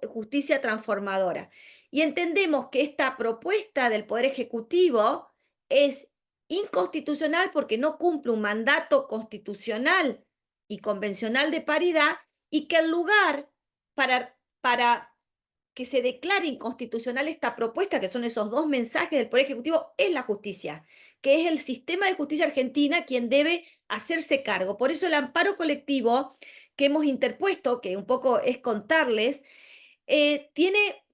justicia transformadora. Y entendemos que esta propuesta del Poder Ejecutivo es inconstitucional porque no cumple un mandato constitucional y convencional de paridad y que el lugar para que se declare inconstitucional esta propuesta, que son esos dos mensajes del Poder Ejecutivo, es la justicia, que es el sistema de justicia argentina quien debe hacerse cargo. Por eso el amparo colectivo que hemos interpuesto, que un poco es contarles, tiene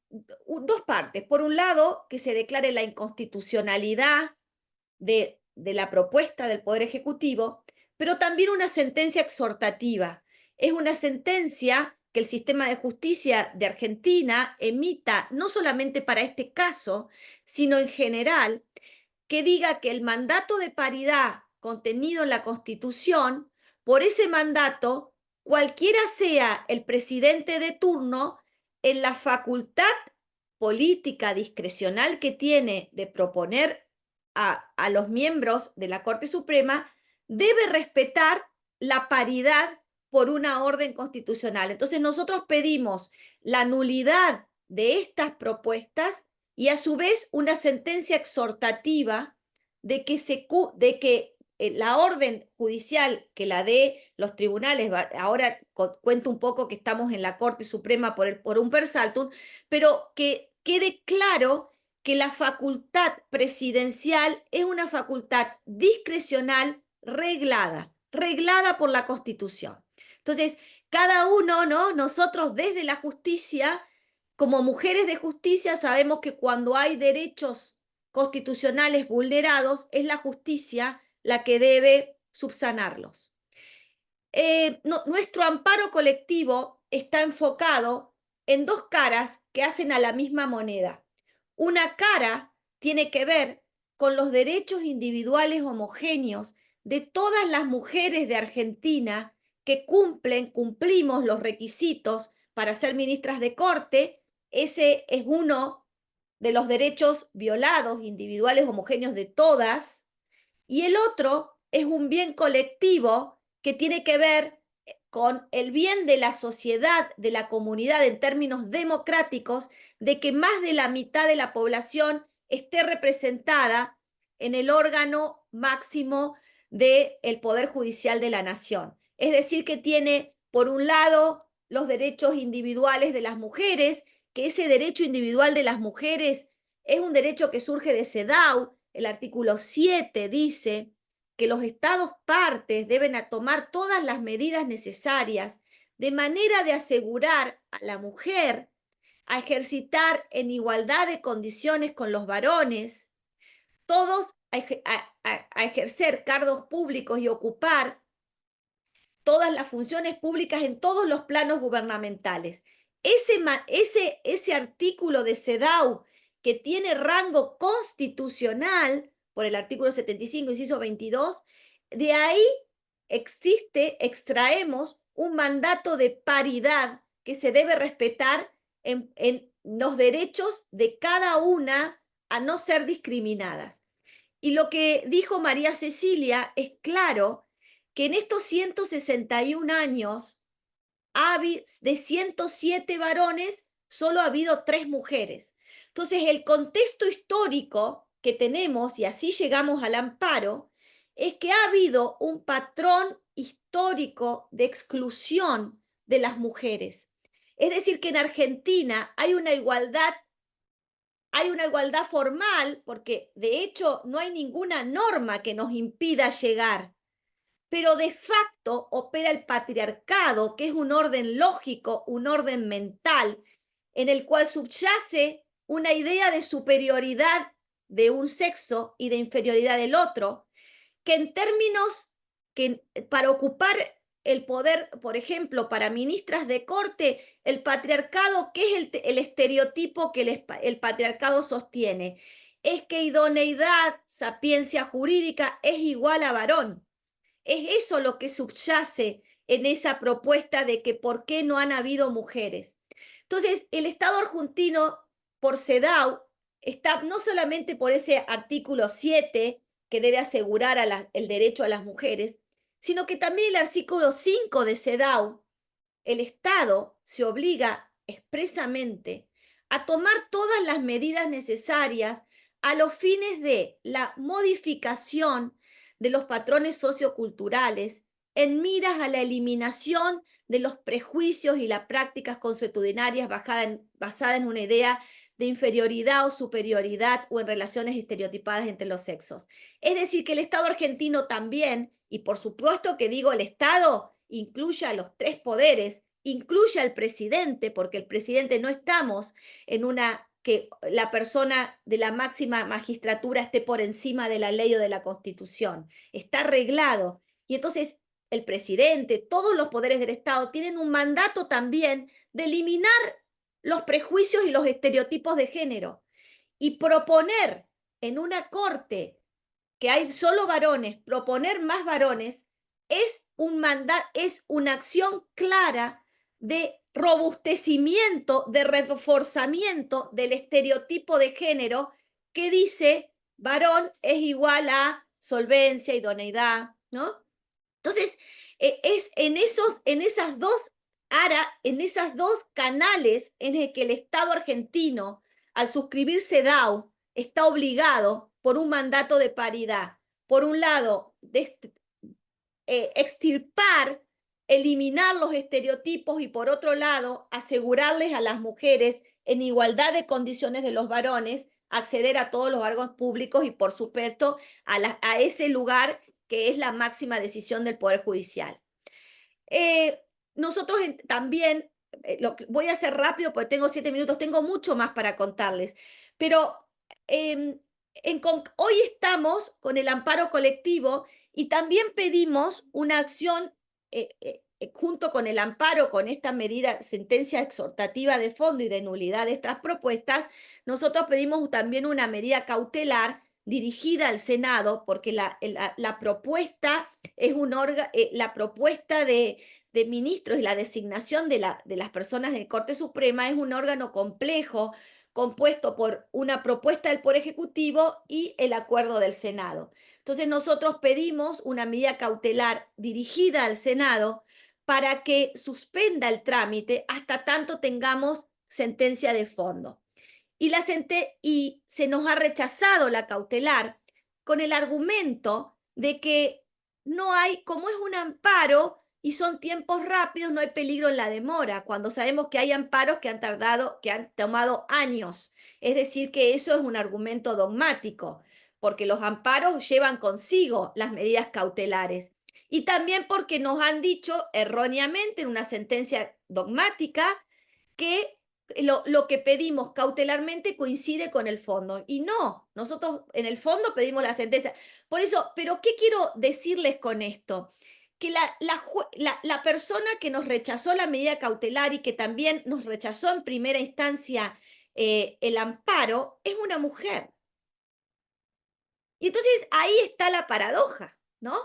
dos partes. Por un lado, que se declare la inconstitucionalidad de la propuesta del Poder Ejecutivo, pero también una sentencia exhortativa. Es una sentencia que el sistema de justicia de Argentina emita no solamente para este caso, sino en general, que diga que el mandato de paridad contenido en la Constitución, por ese mandato, cualquiera sea el presidente de turno, en la facultad política discrecional que tiene de proponer a los miembros de la Corte Suprema, debe respetar la paridad por una orden constitucional. Entonces nosotros pedimos la nulidad de estas propuestas y a su vez una sentencia exhortativa de que la orden judicial que la dé los tribunales, ahora cuento un poco que estamos en la Corte Suprema por un per saltum, pero que quede claro que la facultad presidencial es una facultad discrecional reglada por la Constitución. Entonces, cada uno, ¿no? Nosotros desde la justicia, como mujeres de justicia, sabemos que cuando hay derechos constitucionales vulnerados, es la justicia la que debe subsanarlos. Nuestro amparo colectivo está enfocado en dos caras que hacen a la misma moneda. Una cara tiene que ver con los derechos individuales homogéneos de todas las mujeres de Argentina que cumplimos los requisitos para ser ministras de corte. Ese es uno de los derechos violados, individuales homogéneos de todas. Y el otro es un bien colectivo que tiene que ver con el bien de la sociedad, de la comunidad en términos democráticos, de que más de la mitad de la población esté representada en el órgano máximo del Poder Judicial de la Nación. Es decir, que tiene, por un lado, los derechos individuales de las mujeres, que ese derecho individual de las mujeres es un derecho que surge de CEDAW. El artículo 7 dice que los estados partes deben tomar todas las medidas necesarias de manera de asegurar a la mujer a ejercitar en igualdad de condiciones con los varones, todos a ejercer cargos públicos y ocupar todas las funciones públicas en todos los planos gubernamentales. Ese artículo de CEDAW que tiene rango constitucional por el artículo 75, inciso 22, de ahí extraemos un mandato de paridad que se debe respetar en los derechos de cada una a no ser discriminadas. Y lo que dijo María Cecilia es claro, que en estos 161 años, de 107 varones, solo ha habido 3 mujeres. Entonces, el contexto histórico que tenemos, y así llegamos al amparo, es que ha habido un patrón histórico de exclusión de las mujeres. Es decir, que en Argentina hay una igualdad formal, porque de hecho no hay ninguna norma que nos impida llegar, pero de facto opera el patriarcado, que es un orden lógico, un orden mental, en el cual subyace una idea de superioridad de un sexo y de inferioridad del otro, que en términos que para ocupar el poder, por ejemplo, para ministras de corte, el patriarcado, ¿qué es el estereotipo que el patriarcado sostiene? Es que idoneidad, sapiencia jurídica es igual a varón. Es eso lo que subyace en esa propuesta de que por qué no han habido mujeres. Entonces, el Estado argentino, por CEDAW, está no solamente por ese artículo 7 que debe asegurar el derecho a las mujeres, sino que también el artículo 5 de CEDAW, el Estado se obliga expresamente a tomar todas las medidas necesarias a los fines de la modificación de los patrones socioculturales en miras a la eliminación de los prejuicios y las prácticas consuetudinarias basadas en una idea de inferioridad o superioridad o en relaciones estereotipadas entre los sexos. Es decir, que el Estado argentino también, y por supuesto que digo el Estado, incluye a los tres poderes, incluye al presidente, porque el presidente no estamos en una que la persona de la máxima magistratura esté por encima de la ley o de la Constitución. Está arreglado. Y entonces el presidente, todos los poderes del Estado tienen un mandato también de eliminar los prejuicios y los estereotipos de género y proponer en una corte que hay solo varones, proponer más varones es una acción clara de robustecimiento, de reforzamiento del estereotipo de género que dice varón es igual a solvencia, idoneidad, ¿no? Entonces, es en esas dos canales en el que el Estado argentino, al suscribir CEDAW, está obligado por un mandato de paridad. Por un lado, extirpar, eliminar los estereotipos y por otro lado, asegurarles a las mujeres en igualdad de condiciones de los varones acceder a todos los órganos públicos y por supuesto a ese lugar que es la máxima decisión del Poder Judicial. Nosotros también, voy a hacer rápido porque tengo 7 minutos, tengo mucho más para contarles, pero hoy estamos con el amparo colectivo y también pedimos una acción junto con el amparo, con esta medida, sentencia exhortativa de fondo y de nulidad de estas propuestas, nosotros pedimos también una medida cautelar dirigida al Senado, porque la propuesta es la propuesta de ministros y la designación de las personas de Corte Suprema es un órgano complejo, compuesto por una propuesta del Poder Ejecutivo y el acuerdo del Senado. Entonces nosotros pedimos una medida cautelar dirigida al Senado para que suspenda el trámite hasta tanto tengamos sentencia de fondo. Y se nos ha rechazado la cautelar con el argumento de que no hay, como es un amparo y son tiempos rápidos, no hay peligro en la demora, cuando sabemos que hay amparos que han tomado años. Es decir, que eso es un argumento dogmático, porque los amparos llevan consigo las medidas cautelares. Y también porque nos han dicho erróneamente en una sentencia dogmática que lo que pedimos cautelarmente coincide con el fondo. Y no, nosotros en el fondo pedimos la sentencia. Por eso, ¿pero qué quiero decirles con esto? Que la persona que nos rechazó la medida cautelar y que también nos rechazó en primera instancia el amparo es una mujer. Y entonces ahí está la paradoja, ¿no?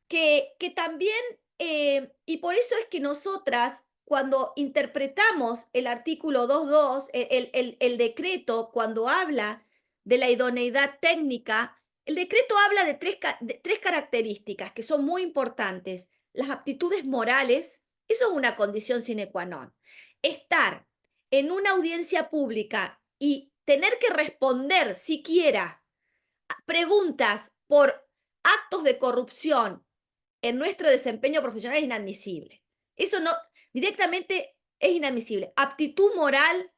Que también, y por eso es que nosotras, cuando interpretamos el artículo 2.2, el decreto, cuando habla de la idoneidad técnica, el decreto habla de tres características que son muy importantes. Las aptitudes morales, eso es una condición sine qua non. Estar en una audiencia pública y tener que responder siquiera preguntas por actos de corrupción en nuestro desempeño profesional es inadmisible. Eso no, directamente es inadmisible. Aptitud moral,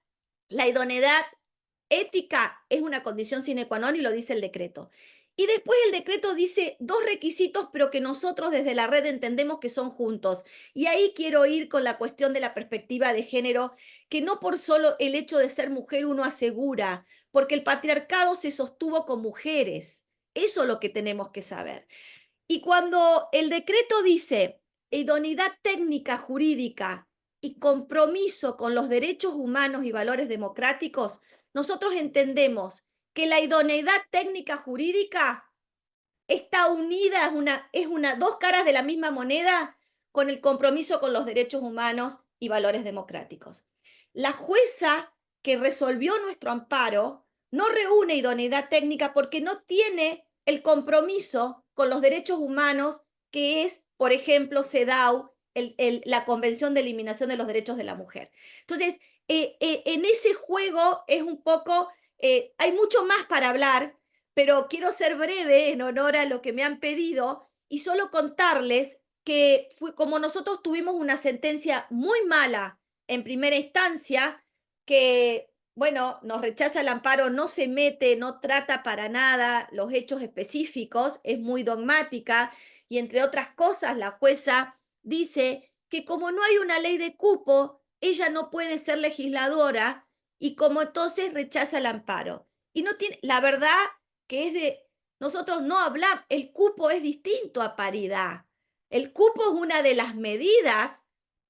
la idoneidad ética es una condición sine qua non y lo dice el decreto. Y después el decreto dice 2 requisitos, pero que nosotros desde la red entendemos que son juntos. Y ahí quiero ir con la cuestión de la perspectiva de género, que no por solo el hecho de ser mujer uno asegura, porque el patriarcado se sostuvo con mujeres. Eso es lo que tenemos que saber. Y cuando el decreto dice idoneidad técnica jurídica y compromiso con los derechos humanos y valores democráticos, nosotros entendemos que la idoneidad técnica jurídica está unida, es una dos caras de la misma moneda con el compromiso con los derechos humanos y valores democráticos. La jueza que resolvió nuestro amparo no reúne idoneidad técnica porque no tiene el compromiso con los derechos humanos que es, por ejemplo, CEDAW, la Convención de Eliminación de los Derechos de la Mujer. Entonces, en ese juego es un poco, hay mucho más para hablar, pero quiero ser breve en honor a lo que me han pedido y solo contarles que como nosotros tuvimos una sentencia muy mala en primera instancia, que, bueno, nos rechaza el amparo, no se mete, no trata para nada los hechos específicos, es muy dogmática, y entre otras cosas la jueza dice que como no hay una ley de cupo, ella no puede ser legisladora, y como entonces rechaza el amparo. Y no tiene, la verdad que es de, nosotros no hablamos, el cupo es distinto a paridad. El cupo es una de las medidas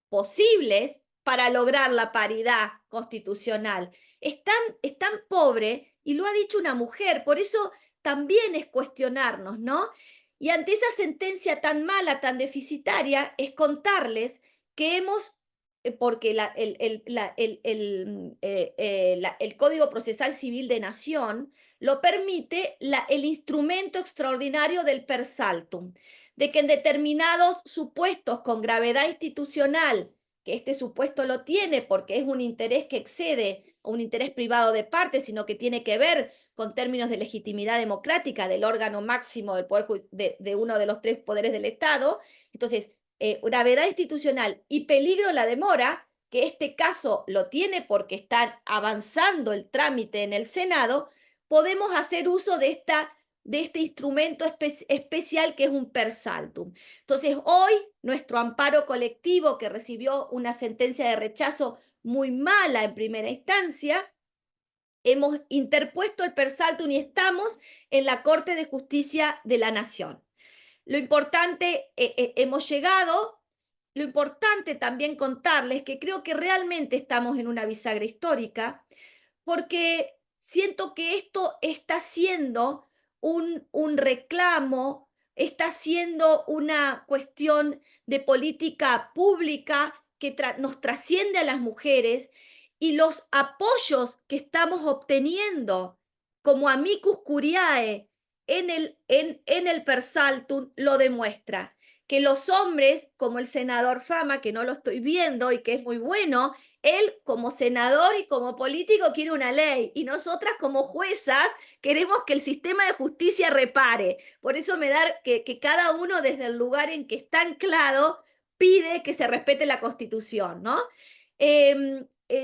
posibles para lograr la paridad constitucional. Es tan pobre, y lo ha dicho una mujer, por eso también es cuestionarnos, ¿no? Y ante esa sentencia tan mala, tan deficitaria, es contarles que hemos, porque el Código Procesal Civil de Nación lo permite el instrumento extraordinario del per saltum, de que en determinados supuestos con gravedad institucional, que este supuesto lo tiene porque es un interés que excede a un interés privado de parte, sino que tiene que ver con términos de legitimidad democrática del órgano máximo del poder de uno de los tres poderes del Estado. Entonces, gravedad institucional y peligro la demora, que este caso lo tiene porque está avanzando el trámite en el Senado, podemos hacer uso de este instrumento especial que es un per saltum. Entonces, hoy nuestro amparo colectivo, que recibió una sentencia de rechazo muy mala en primera instancia, hemos interpuesto el per saltum y estamos en la Corte de Justicia de la Nación. Lo importante, hemos llegado, lo importante también contarles que creo que realmente estamos en una bisagra histórica, porque siento que esto está siendo un reclamo, está siendo una cuestión de política pública que nos trasciende a las mujeres, y los apoyos que estamos obteniendo como amicus curiae en el per saltum lo demuestra. Que los hombres, como el senador Fama, que no lo estoy viendo y que es muy bueno, él como senador y como político quiere una ley, y nosotras como juezas queremos que el sistema de justicia repare. Por eso me da que cada uno desde el lugar en que está anclado pide que se respete la Constitución, ¿no?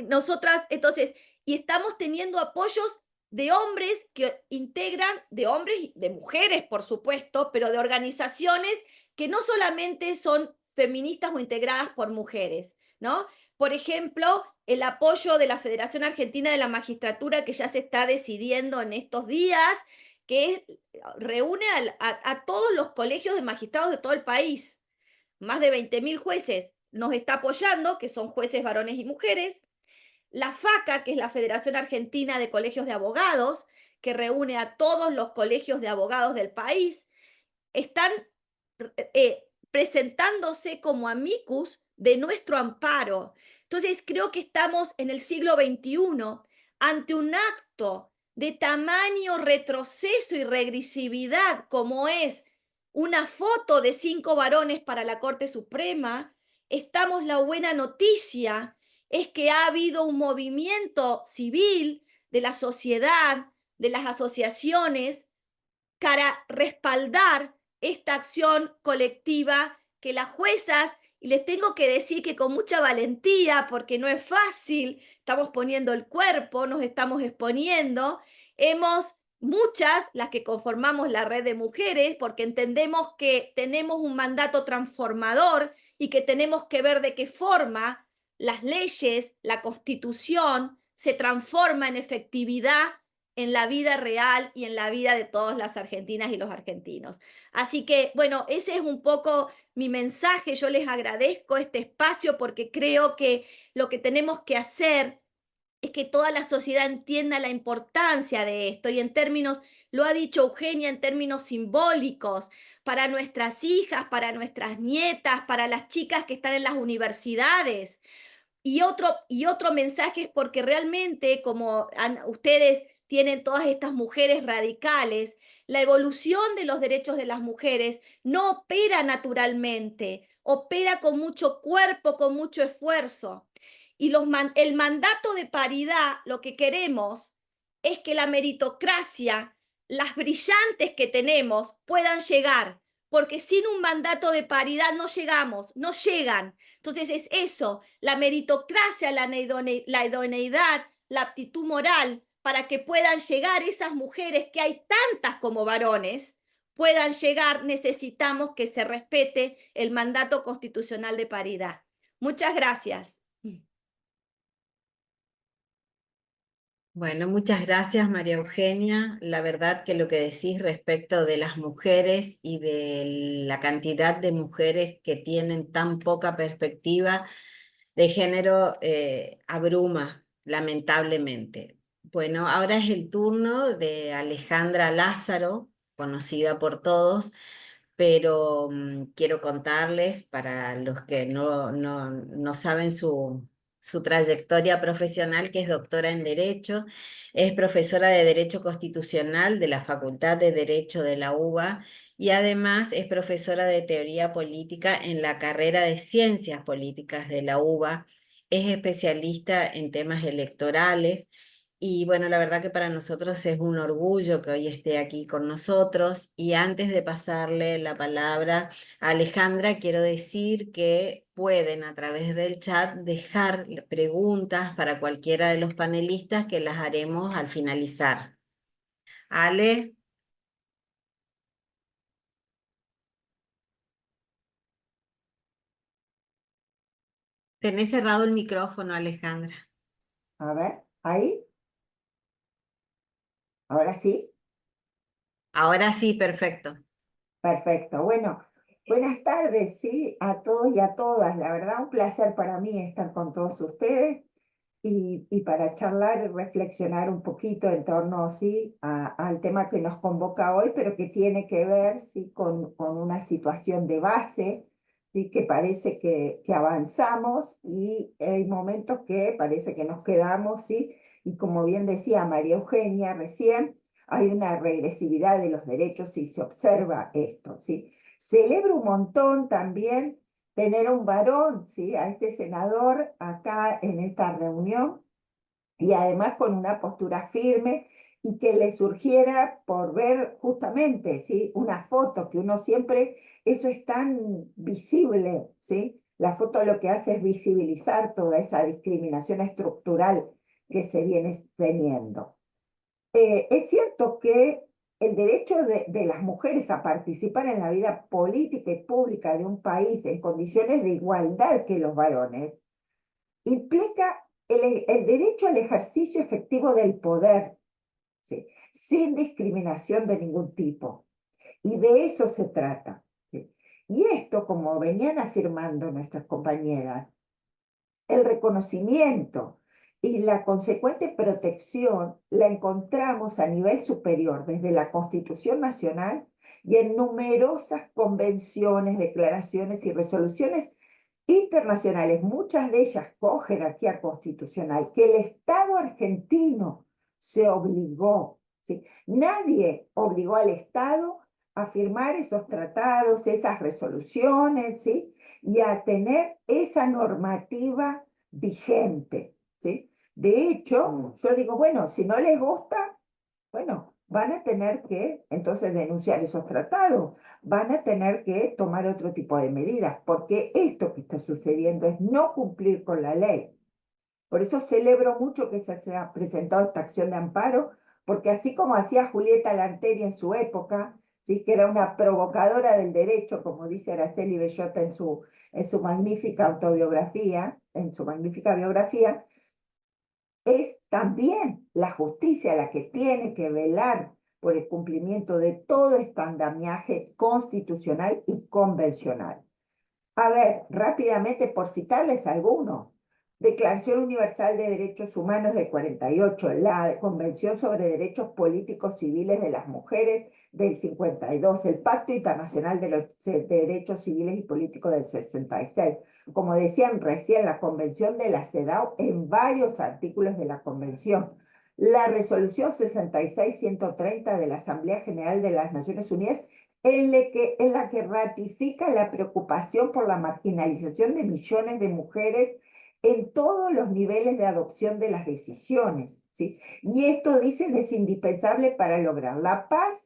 Nosotras, entonces, y estamos teniendo apoyos de hombres que integran, de hombres y de mujeres, por supuesto, pero de organizaciones que no solamente son feministas o integradas por mujeres, ¿no? Por ejemplo, el apoyo de la Federación Argentina de la Magistratura, que ya se está decidiendo en estos días, que reúne a todos los colegios de magistrados de todo el país. Más de 20.000 jueces nos está apoyando, que son jueces varones y mujeres. La FACA, que es la Federación Argentina de Colegios de Abogados, que reúne a todos los colegios de abogados del país, están presentándose como amicus de nuestro amparo. Entonces creo que estamos en el siglo XXI ante un acto de tamaño retroceso y regresividad como es una foto de 5 varones para la Corte Suprema. Estamos, la buena noticia es que ha habido un movimiento civil de la sociedad, de las asociaciones, para respaldar esta acción colectiva que las juezas, y les tengo que decir que con mucha valentía, porque no es fácil, estamos poniendo el cuerpo, nos estamos exponiendo, muchas, las que conformamos la red de mujeres, porque entendemos que tenemos un mandato transformador y que tenemos que ver de qué forma las leyes, la Constitución, se transforma en efectividad en la vida real y en la vida de todas las argentinas y los argentinos. Así que, bueno, ese es un poco mi mensaje. Yo les agradezco este espacio porque creo que lo que tenemos que hacer es que toda la sociedad entienda la importancia de esto, y en términos, lo ha dicho Eugenia, en términos simbólicos, para nuestras hijas, para nuestras nietas, para las chicas que están en las universidades. Y otro mensaje es porque realmente, como ustedes tienen todas estas mujeres radicales, la evolución de los derechos de las mujeres no opera naturalmente, opera con mucho cuerpo, con mucho esfuerzo. Y el mandato de paridad, lo que queremos es que la meritocracia, las brillantes que tenemos, puedan llegar, porque sin un mandato de paridad no llegamos, no llegan. Entonces es eso, la meritocracia, la idoneidad, la aptitud moral, para que puedan llegar esas mujeres, que hay tantas como varones, puedan llegar, necesitamos que se respete el mandato constitucional de paridad. Muchas gracias. Bueno, muchas gracias, María Eugenia. La verdad que lo que decís respecto de las mujeres y de la cantidad de mujeres que tienen tan poca perspectiva de género abruma, lamentablemente. Bueno, ahora es el turno de Alejandra Lázaro, conocida por todos, pero quiero contarles, para los que no saben su trayectoria profesional, que es doctora en Derecho, es profesora de Derecho Constitucional de la Facultad de Derecho de la UBA y además es profesora de Teoría Política en la carrera de Ciencias Políticas de la UBA, es especialista en temas electorales. Y bueno, la verdad que para nosotros es un orgullo que hoy esté aquí con nosotros. Y antes de pasarle la palabra a Alejandra, quiero decir que pueden a través del chat dejar preguntas para cualquiera de los panelistas, que las haremos al finalizar. Ale. Tenés cerrado el micrófono, Alejandra. A ver, ahí. Ahora sí. Ahora sí, perfecto. Perfecto. Bueno, buenas tardes, sí, a todos y a todas. La verdad, un placer para mí estar con todos ustedes y para charlar y reflexionar un poquito en torno, sí, al tema que nos convoca hoy, pero que tiene que ver, sí, con una situación de base, sí, que parece que avanzamos y hay momentos que parece que nos quedamos, sí, y como bien decía María Eugenia recién, hay una regresividad de los derechos y se observa esto, ¿sí? Celebro un montón también tener a un varón, ¿sí? A este senador acá en esta reunión y además con una postura firme y que le surgiera por ver justamente, ¿sí? Una foto que uno siempre, eso es tan visible, ¿sí? La foto lo que hace es visibilizar toda esa discriminación estructural que se viene teniendo. Es cierto que el derecho de las mujeres a participar en la vida política y pública de un país en condiciones de igualdad que los varones implica el derecho al ejercicio efectivo del poder, ¿sí? Sin discriminación de ningún tipo. Y de eso se trata, ¿sí? Y esto, como venían afirmando nuestras compañeras, el reconocimiento y la consecuente protección la encontramos a nivel superior desde la Constitución Nacional y en numerosas convenciones, declaraciones y resoluciones internacionales, muchas de ellas con jerarquía constitucional, que el Estado argentino se obligó, ¿sí? Nadie obligó al Estado a firmar esos tratados, esas resoluciones, ¿sí? Y a tener esa normativa vigente, ¿sí? De hecho, yo digo, bueno, si no les gusta, bueno, van a tener que entonces denunciar esos tratados, van a tener que tomar otro tipo de medidas, porque esto que está sucediendo es no cumplir con la ley. Por eso celebro mucho que se haya presentado esta acción de amparo, porque así como hacía Julieta Lanteri en su época, ¿sí? Que era una provocadora del derecho, como dice Araceli Bellota en su magnífica autobiografía, en su magnífica biografía, es también la justicia la que tiene que velar por el cumplimiento de todo este andamiaje constitucional y convencional. A ver, rápidamente por citarles algunos. Declaración Universal de Derechos Humanos del 48, la Convención sobre Derechos Políticos Civiles de las Mujeres del 52, el Pacto Internacional de los Derechos Civiles y Políticos del 66. Como decían recién, la Convención de la CEDAW en varios artículos de la Convención. La Resolución 66-130 de la Asamblea General de las Naciones Unidas en la que ratifica la preocupación por la marginalización de millones de mujeres en todos los niveles de adopción de las decisiones, ¿sí? Y esto, dicen, es indispensable para lograr la paz,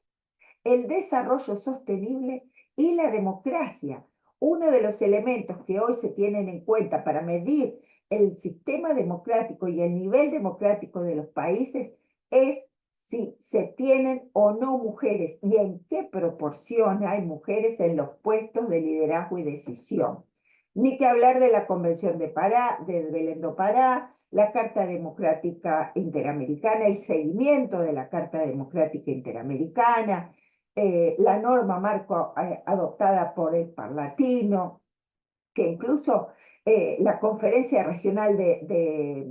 el desarrollo sostenible y la democracia. Uno de los elementos que hoy se tienen en cuenta para medir el sistema democrático y el nivel democrático de los países es si se tienen o no mujeres y en qué proporción hay mujeres en los puestos de liderazgo y decisión. Ni que hablar de la Convención de Belén do Pará, la Carta Democrática Interamericana, el seguimiento de la Carta Democrática Interamericana, la norma marco adoptada por el Parlatino, que incluso la Conferencia Regional de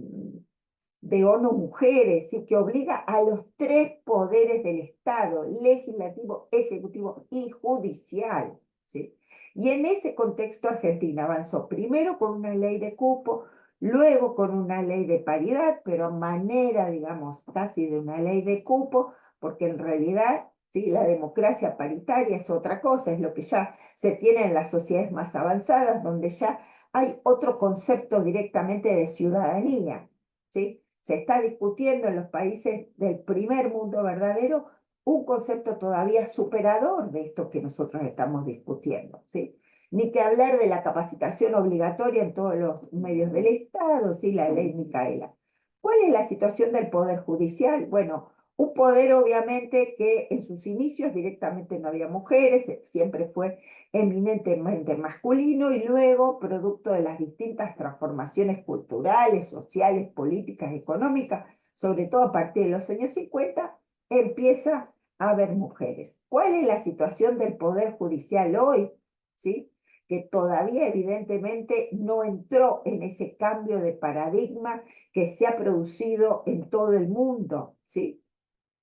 ONU Mujeres, ¿sí? Que obliga a los 3 poderes del Estado, legislativo, ejecutivo y judicial, ¿sí? Y en ese contexto Argentina avanzó primero con una ley de cupo, luego con una ley de paridad, pero a manera, digamos, casi de una ley de cupo, porque en realidad, ¿sí? La democracia paritaria es otra cosa, es lo que ya se tiene en las sociedades más avanzadas, donde ya hay otro concepto directamente de ciudadanía, ¿sí? Se está discutiendo en los países del primer mundo verdadero un concepto todavía superador de esto que nosotros estamos discutiendo, ¿sí? Ni que hablar de la capacitación obligatoria en todos los medios del Estado, ¿sí? La ley Micaela. ¿Cuál es la situación del Poder Judicial? Bueno, un poder obviamente que en sus inicios directamente no había mujeres, siempre fue eminentemente masculino y luego, producto de las distintas transformaciones culturales, sociales, políticas, económicas, sobre todo a partir de los años 50, empieza a haber mujeres. ¿Cuál es la situación del Poder Judicial hoy? ¿Sí? Que todavía evidentemente no entró en ese cambio de paradigma que se ha producido en todo el mundo, ¿sí?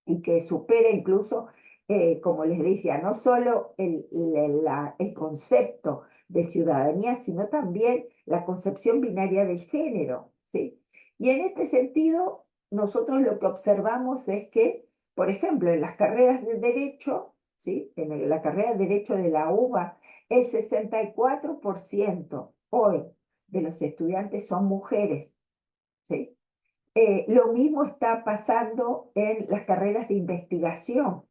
Y que supera incluso, como les decía, no solo el concepto de ciudadanía, sino también la concepción binaria del género, ¿sí? Y en este sentido, nosotros lo que observamos es que, por ejemplo, en las carreras de Derecho, ¿sí? En la carrera de Derecho de la UBA, el 64% hoy de los estudiantes son mujeres, ¿sí? Lo mismo está pasando en las carreras de investigación,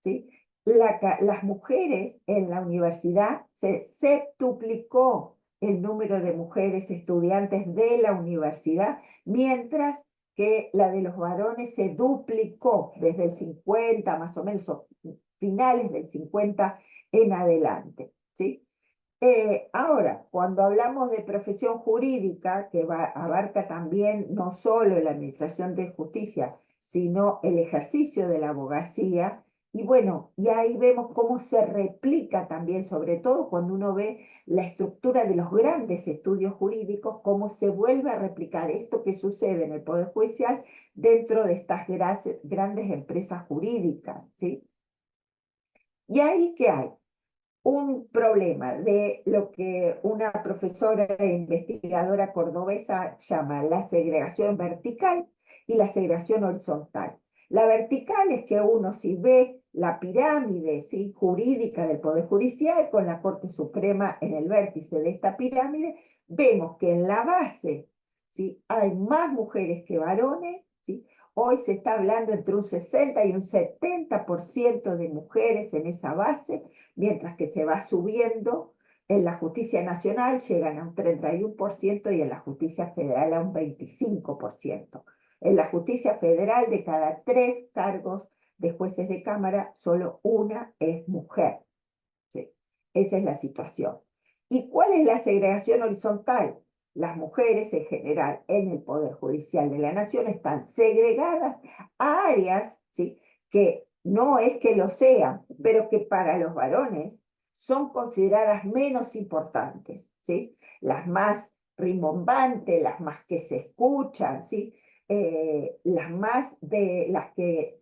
¿sí? Las mujeres en la universidad se septuplicó el número de mujeres estudiantes de la universidad, mientras que la de los varones se duplicó desde el 50, más o menos, finales del 50 en adelante, ¿sí? Ahora, cuando hablamos de profesión jurídica, que abarca también no solo la administración de justicia, sino el ejercicio de la abogacía, y bueno, y ahí vemos cómo se replica también, sobre todo cuando uno ve la estructura de los grandes estudios jurídicos, cómo se vuelve a replicar esto que sucede en el Poder Judicial dentro de estas grandes empresas jurídicas, ¿sí? ¿Y ahí qué hay? Un problema de lo que una profesora e investigadora cordobesa llama la segregación vertical y la segregación horizontal. La vertical es que uno, si ve la pirámide, ¿sí? Jurídica del Poder Judicial con la Corte Suprema en el vértice de esta pirámide, vemos que en la base, ¿sí? Hay más mujeres que varones, ¿sí? Hoy se está hablando entre un 60 y un 70% de mujeres en esa base, mientras que se va subiendo en la justicia nacional, llegan a un 31% y en la justicia federal a un 25%. En la justicia federal, de cada 3 cargos de jueces de cámara, solo una es mujer. ¿Sí? Esa es la situación. ¿Y cuál es la segregación horizontal? Las mujeres en general en el Poder Judicial de la Nación están segregadas a áreas, ¿sí? Que no es que lo sean, pero que para los varones son consideradas menos importantes, ¿sí? Las más rimbombantes, las más que se escuchan, ¿sí? Las que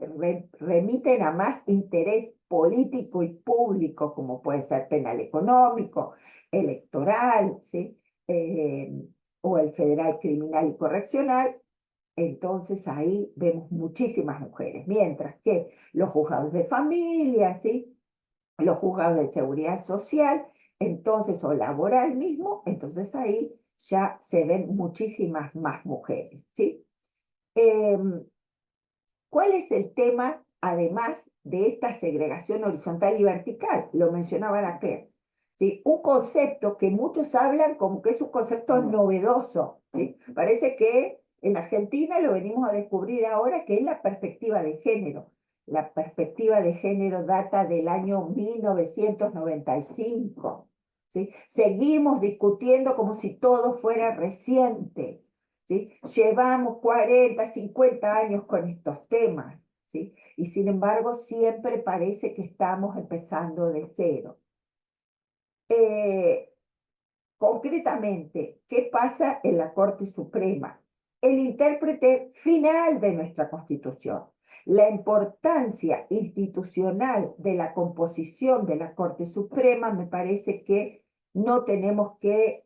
remiten a más interés político y público, como puede ser penal económico, electoral, ¿sí? O el federal criminal y correccional. Entonces ahí vemos muchísimas mujeres, mientras que los juzgados de familia, ¿sí? Los juzgados de seguridad social, entonces, o laboral mismo, entonces ahí ya se ven muchísimas más mujeres, ¿sí? ¿Cuál es el tema, además de esta segregación horizontal y vertical, lo mencionaba Raquel. ¿Sí? Un concepto que muchos hablan como que es un concepto novedoso, ¿sí? Parece que en Argentina lo venimos a descubrir ahora, que es la perspectiva de género. La perspectiva de género data del año 1995. ¿Sí? Seguimos discutiendo como si todo fuera reciente. ¿Sí? Llevamos 40, 50 años con estos temas, ¿sí? Y sin embargo siempre parece que estamos empezando de cero. Concretamente, ¿qué pasa en la Corte Suprema? El intérprete final de nuestra Constitución. La importancia institucional de la composición de la Corte Suprema me parece que no tenemos que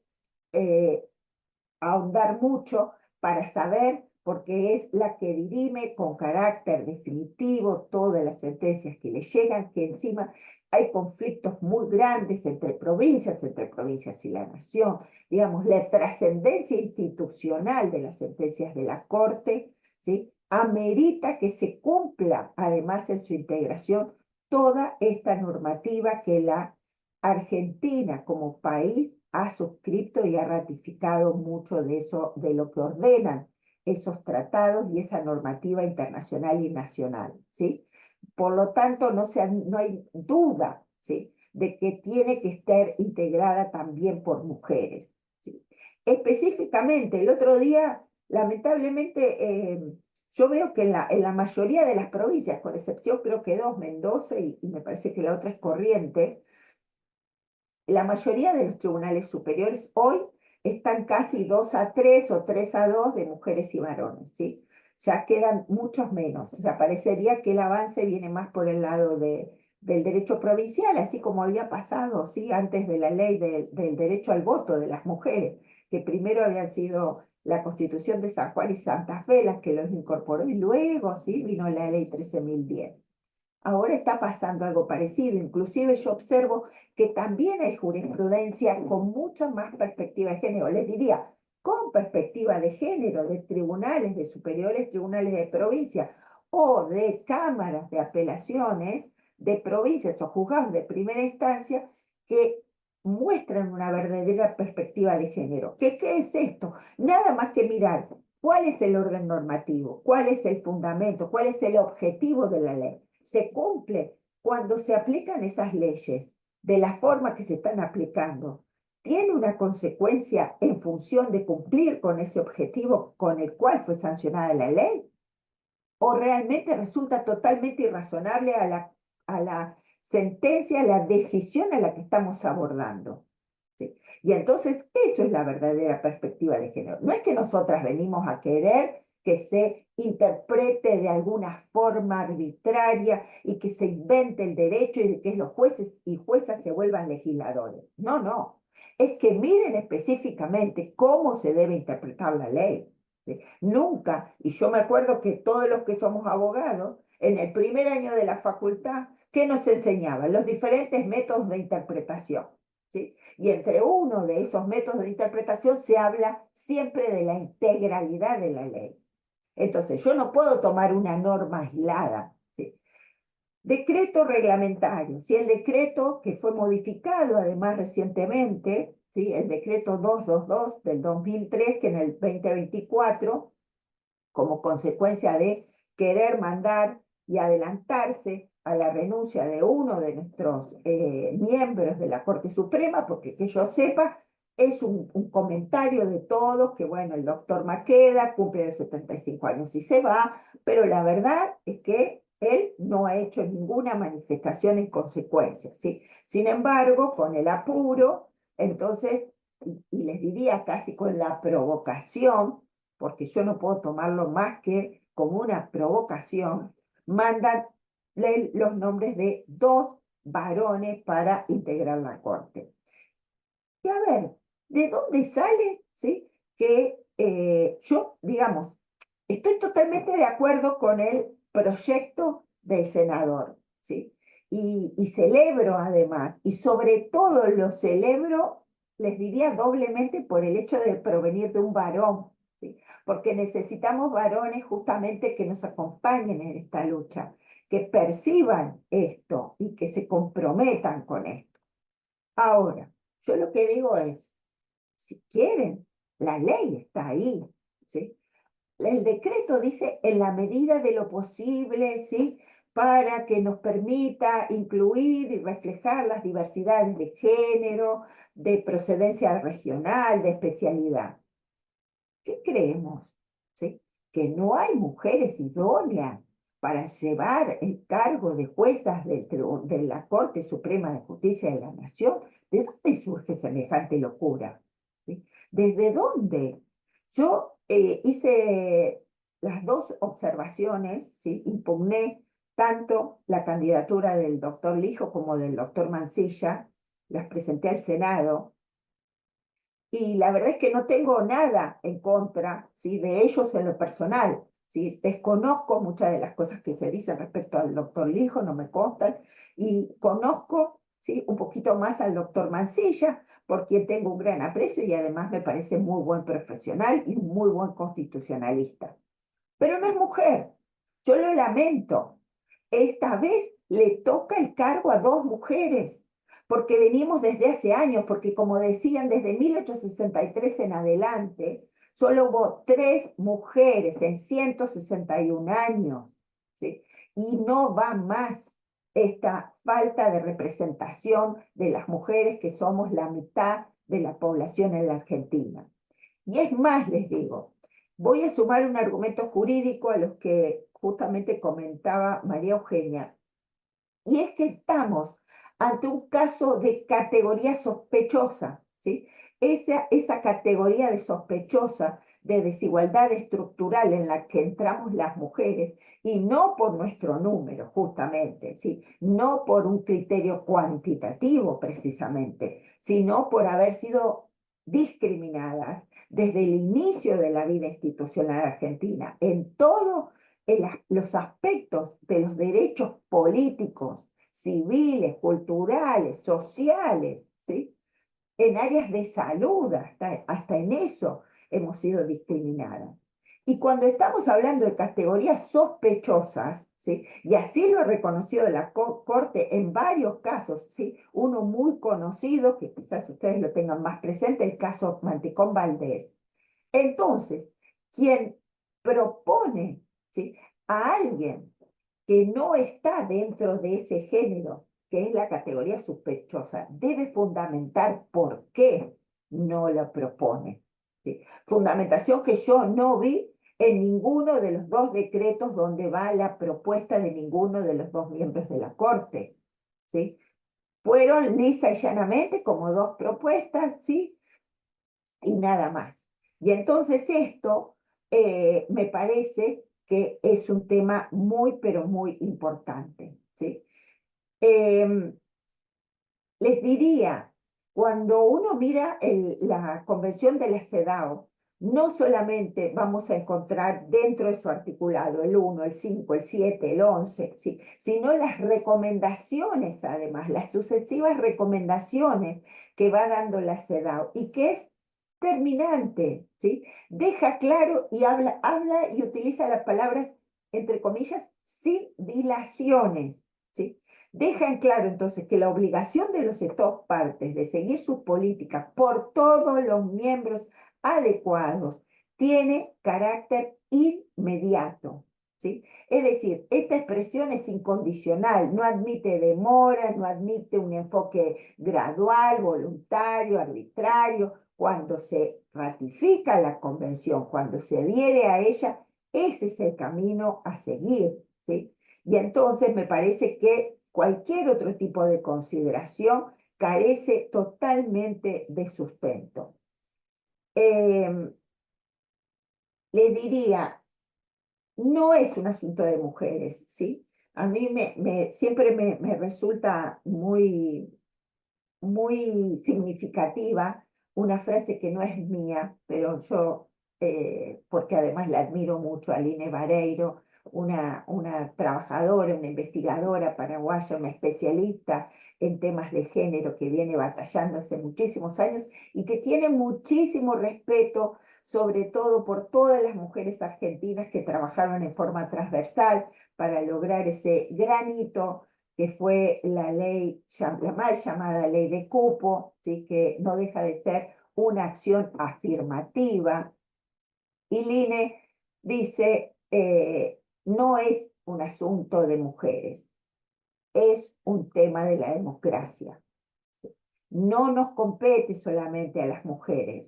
ahondar mucho para saber, porque es la que dirime con carácter definitivo todas las sentencias que le llegan, que encima hay conflictos muy grandes entre provincias y la nación. Digamos, la trascendencia institucional de las sentencias de la Corte, ¿sí?, amerita que se cumpla, además en su integración, toda esta normativa que la Argentina como país ha suscrito y ha ratificado mucho de eso, de lo que ordenan esos tratados y esa normativa internacional y nacional, ¿sí? Por lo tanto, no hay duda, ¿sí?, de que tiene que estar integrada también por mujeres, ¿sí? Específicamente, el otro día, lamentablemente, yo veo que en la mayoría de las provincias, con excepción creo que dos, Mendoza y me parece que la otra es Corrientes, la mayoría de los tribunales superiores hoy están casi 2-3 o 3-2 de mujeres y varones, ¿sí? Ya quedan muchos menos. O sea, parecería que el avance viene más por el lado del derecho provincial, así como había pasado, ¿sí?, antes de la ley del derecho al voto de las mujeres, que primero habían sido la Constitución de San Juan y Santa Fe las que los incorporó, y luego, ¿sí?, vino la ley 13.010. Ahora está pasando algo parecido, inclusive yo observo que también hay jurisprudencia con mucha más perspectiva de género, les diría, con perspectiva de género, de tribunales, de superiores tribunales de provincia o de cámaras de apelaciones de provincias o juzgados de primera instancia que muestran una verdadera perspectiva de género. ¿Qué es esto? Nada más que mirar cuál es el orden normativo, cuál es el fundamento, cuál es el objetivo de la ley. Se cumple cuando se aplican esas leyes de la forma que se están aplicando. ¿Tiene una consecuencia en función de cumplir con ese objetivo con el cual fue sancionada la ley? ¿O realmente resulta totalmente irrazonable a la sentencia, a la decisión a la que estamos abordando? ¿Sí? Y entonces eso es la verdadera perspectiva de género. No es que nosotras venimos a querer que se interprete de alguna forma arbitraria y que se invente el derecho y que los jueces y juezas se vuelvan legisladores. No, no. Es que miren específicamente cómo se debe interpretar la ley. ¿Sí? Nunca, y yo me acuerdo que todos los que somos abogados, en el primer año de la facultad, ¿qué nos enseñaban? Los diferentes métodos de interpretación. ¿Sí? Y entre uno de esos métodos de interpretación se habla siempre de la integralidad de la ley. Entonces, yo no puedo tomar una norma aislada, ¿sí? Decreto reglamentario, ¿sí? El decreto que fue modificado además recientemente, ¿sí?, el decreto 222 del 2003, que en el 2024, como consecuencia de querer mandar y adelantarse a la renuncia de uno de nuestros miembros de la Corte Suprema, porque que yo sepa, es un comentario de todos, que bueno, el doctor Maqueda cumple los 75 años y se va, pero la verdad es que él no ha hecho ninguna manifestación en consecuencia, ¿sí? Sin embargo, con el apuro, entonces, y les diría casi con la provocación, porque yo no puedo tomarlo más que como una provocación, mandan los nombres de 2 varones para integrar la Corte. Y a ver, ¿de dónde sale, sí, que yo, digamos, estoy totalmente de acuerdo con el proyecto del senador, ¿sí? Y celebro además, y sobre todo lo celebro, les diría doblemente por el hecho de provenir de un varón, ¿sí? Porque necesitamos varones justamente que nos acompañen en esta lucha, que perciban esto y que se comprometan con esto. Ahora, yo lo que digo es, si quieren, la ley está ahí, ¿sí? El decreto dice en la medida de lo posible, ¿sí? Para que nos permita incluir y reflejar las diversidades de género, de procedencia regional, de especialidad. ¿Qué creemos? ¿Sí? Que no hay mujeres idóneas para llevar el cargo de juezas de la Corte Suprema de Justicia de la Nación. ¿De dónde surge semejante locura? ¿Sí? ¿Desde dónde? Yo hice las dos observaciones, ¿sí? Impugné tanto la candidatura del doctor Lijo como del doctor Mansilla, las presenté al Senado, y la verdad es que no tengo nada en contra, ¿sí? De ellos en lo personal, ¿sí? Desconozco muchas de las cosas que se dicen respecto al doctor Lijo, no me constan, y conozco, ¿sí? Un poquito más al doctor Mansilla, por quien tengo un gran aprecio y además me parece muy buen profesional y muy buen constitucionalista. Pero no es mujer, yo lo lamento. Esta vez le toca el cargo a dos mujeres, porque venimos desde hace años, porque como decían, desde 1863 en adelante, solo hubo 3 mujeres en 161 años, ¿sí? Y no va más esta falta de representación de las mujeres, que somos la mitad de la población en la Argentina. Y es más, les digo, voy a sumar un argumento jurídico a los que justamente comentaba María Eugenia, y es que estamos ante un caso de categoría sospechosa, ¿sí? Esa categoría de sospechosa, de desigualdad estructural en la que entramos las mujeres, y no por nuestro número, justamente, ¿sí? No por un criterio cuantitativo, precisamente, sino por haber sido discriminadas desde el inicio de la vida institucional argentina, en todos los aspectos de los derechos políticos, civiles, culturales, sociales, ¿sí? En áreas de salud, hasta en eso hemos sido discriminadas. Y cuando estamos hablando de categorías sospechosas, ¿sí? Y así lo ha reconocido la Corte en varios casos, ¿sí? Uno muy conocido, que quizás ustedes lo tengan más presente, el caso Mantecón Valdés. Entonces, quien propone, ¿sí? A alguien que no está dentro de ese género, que es la categoría sospechosa, debe fundamentar por qué no lo propone, ¿sí? Fundamentación que yo no vi en ninguno de los 2 decretos donde va la propuesta de ninguno de los 2 miembros de la Corte, ¿sí? Fueron lisa y llanamente como 2 propuestas, ¿sí? Y nada más. Y entonces esto me parece que es un tema muy, pero muy importante, ¿sí? Les diría, cuando uno mira la Convención de la CEDAW, no solamente vamos a encontrar dentro de su articulado el 1, el 5, el 7, el 11, ¿sí? Sino las recomendaciones, además, las sucesivas recomendaciones que va dando la CEDAW, y que es terminante, ¿sí? Deja claro y habla y utiliza las palabras, entre comillas, sin dilaciones, ¿sí? Deja en claro entonces que la obligación de los Estados partes de seguir sus políticas por todos los miembros adecuados tiene carácter inmediato, ¿sí? Es decir, esta expresión es incondicional, no admite demora, no admite un enfoque gradual, voluntario, arbitrario. Cuando se ratifica la convención, cuando se adhiere a ella, ese es el camino a seguir, ¿sí? Y entonces me parece que cualquier otro tipo de consideración carece totalmente de sustento. Les diría, no es un asunto de mujeres, ¿sí? A mí siempre me resulta muy significativa una frase que no es mía, pero yo, porque además la admiro mucho, a Aline Vareiro, una trabajadora, una investigadora paraguaya, una especialista en temas de género, que viene batallando hace muchísimos años y que tiene muchísimo respeto sobre todo por todas las mujeres argentinas que trabajaron en forma transversal para lograr ese gran hito que fue la ley, la mal llamada ley de cupo, ¿sí? Que no deja de ser una acción afirmativa. Y Line dice, no es un asunto de mujeres, es un tema de la democracia. No nos compete solamente a las mujeres.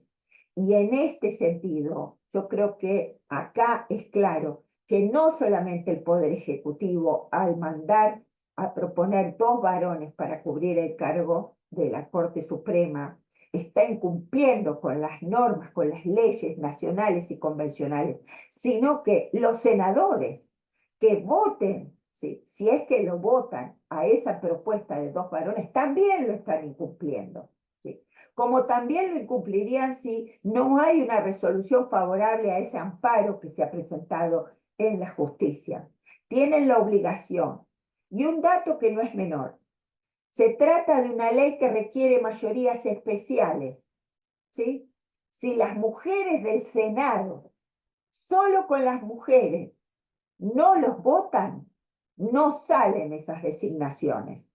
Y en este sentido, yo creo que acá es claro que no solamente el Poder Ejecutivo, al mandar a proponer 2 varones para cubrir el cargo de la Corte Suprema, está incumpliendo con las normas, con las leyes nacionales y convencionales, sino que los senadores que voten, ¿sí? Si es que lo votan a esa propuesta de 2 varones, también lo están incumpliendo, ¿sí? Como también lo incumplirían si no hay una resolución favorable a ese amparo que se ha presentado en la justicia. Tienen la obligación. Y un dato que no es menor, se trata de una ley que requiere mayorías especiales, ¿sí? Si las mujeres del Senado, solo con las mujeres, no los votan, no salen esas designaciones,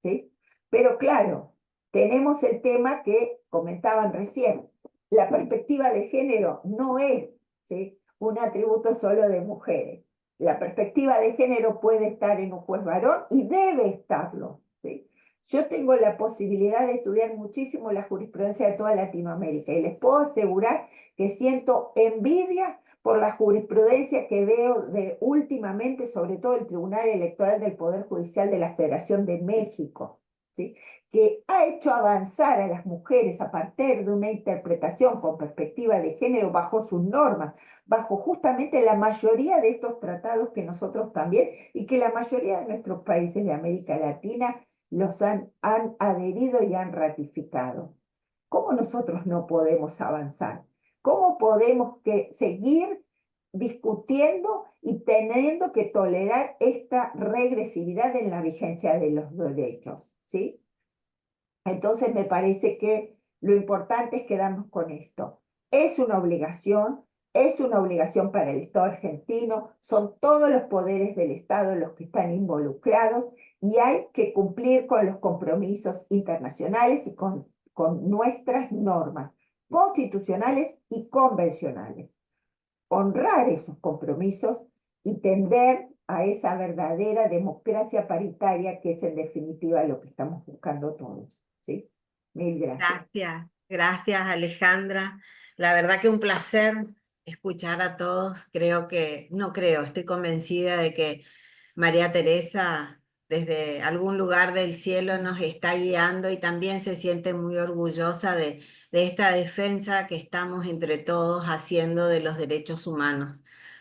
¿sí? Pero claro, tenemos el tema que comentaban recién, la perspectiva de género no es, ¿sí?, un atributo solo de mujeres. La perspectiva de género puede estar en un juez varón y debe estarlo, ¿sí? Yo tengo la posibilidad de estudiar muchísimo la jurisprudencia de toda Latinoamérica y les puedo asegurar que siento envidia por la jurisprudencia que veo de últimamente, sobre todo el Tribunal Electoral del Poder Judicial de la Federación de México, ¿sí?, que ha hecho avanzar a las mujeres a partir de una interpretación con perspectiva de género bajo sus normas, bajo justamente la mayoría de estos tratados que nosotros también, y que la mayoría de nuestros países de América Latina los han adherido y han ratificado. ¿Cómo nosotros no podemos avanzar? ¿Cómo podemos seguir discutiendo y teniendo que tolerar esta regresividad en la vigencia de los derechos? ¿Sí? Entonces me parece que lo importante es quedarnos con esto. Es una obligación para el Estado argentino, son todos los poderes del Estado los que están involucrados y hay que cumplir con los compromisos internacionales y con nuestras normas constitucionales y convencionales. Honrar esos compromisos y tender a esa verdadera democracia paritaria que es en definitiva lo que estamos buscando todos, ¿sí? Mil gracias. Gracias Alejandra. La verdad que un placer escuchar a todos. Estoy convencida de que María Teresa desde algún lugar del cielo nos está guiando y también se siente muy orgullosa de esta defensa que estamos entre todos haciendo de los derechos humanos,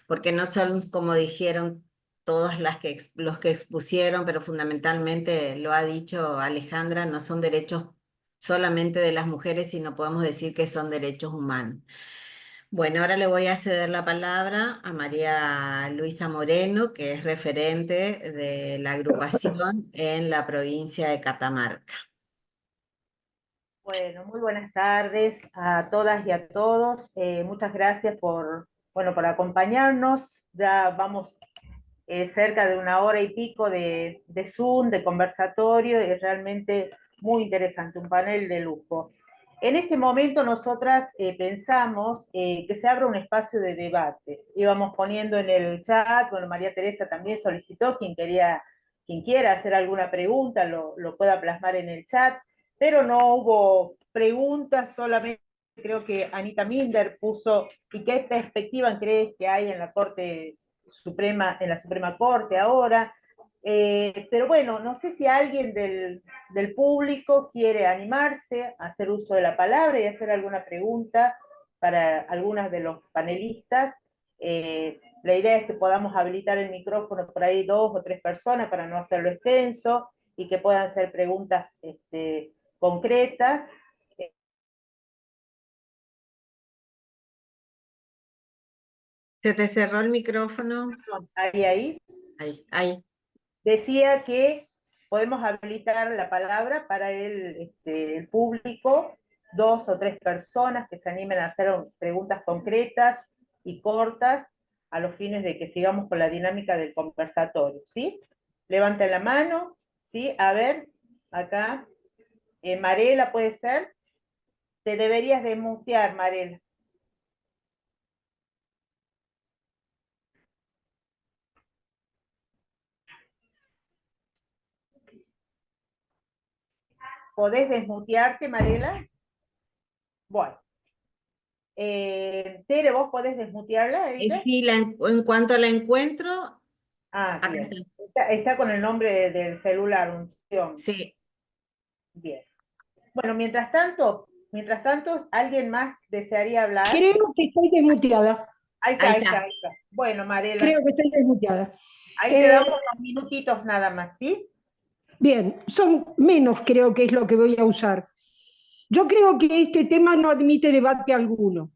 porque no son, como dijeron todas los que expusieron, pero fundamentalmente lo ha dicho Alejandra, no son derechos solamente de las mujeres, sino podemos decir que son derechos humanos. Bueno, ahora le voy a ceder la palabra a María Luisa Moreno, que es referente de la agrupación en la provincia de Catamarca. Bueno, muy buenas tardes a todas y a todos. Muchas gracias por acompañarnos. Ya vamos cerca de 1 hora y pico de Zoom, de conversatorio, y realmente muy interesante, un panel de lujo. En este momento nosotras pensamos que se abra un espacio de debate. Íbamos poniendo en el chat, bueno, María Teresa también solicitó, quien quiera hacer alguna pregunta lo pueda plasmar en el chat, pero no hubo preguntas, solamente creo que Anita Minder puso, ¿y qué perspectiva crees que hay en la Corte Suprema, en la Suprema Corte ahora? Pero bueno, no sé si alguien del público quiere animarse a hacer uso de la palabra y hacer alguna pregunta para algunas de los panelistas. La idea es que podamos habilitar el micrófono por ahí 2 o 3 personas para no hacerlo extenso y que puedan hacer preguntas concretas. ¿Se te cerró el micrófono? Ahí. Decía que podemos habilitar la palabra para el público 2 o 3 personas que se animen a hacer preguntas concretas y cortas a los fines de que sigamos con la dinámica del conversatorio, ¿sí? Levanten la mano, ¿sí? A ver, acá. Marela, ¿puede ser? Te deberías de mutear, Marela. ¿Podés desmutearte, Marela? Bueno. Tere, ¿vos podés desmutearla? Sí, en cuanto la encuentro, Ah, acá bien. está. Está con el nombre del celular, unción. Sí. Bien. Bueno, mientras tanto, ¿alguien más desearía hablar? Creo que estoy desmuteada. Ahí está. Bueno, Marela. Creo que estoy desmuteada. Ahí te damos unos minutitos nada más, ¿sí? Bien, son menos creo que es lo que voy a usar. Yo creo que este tema no admite debate alguno.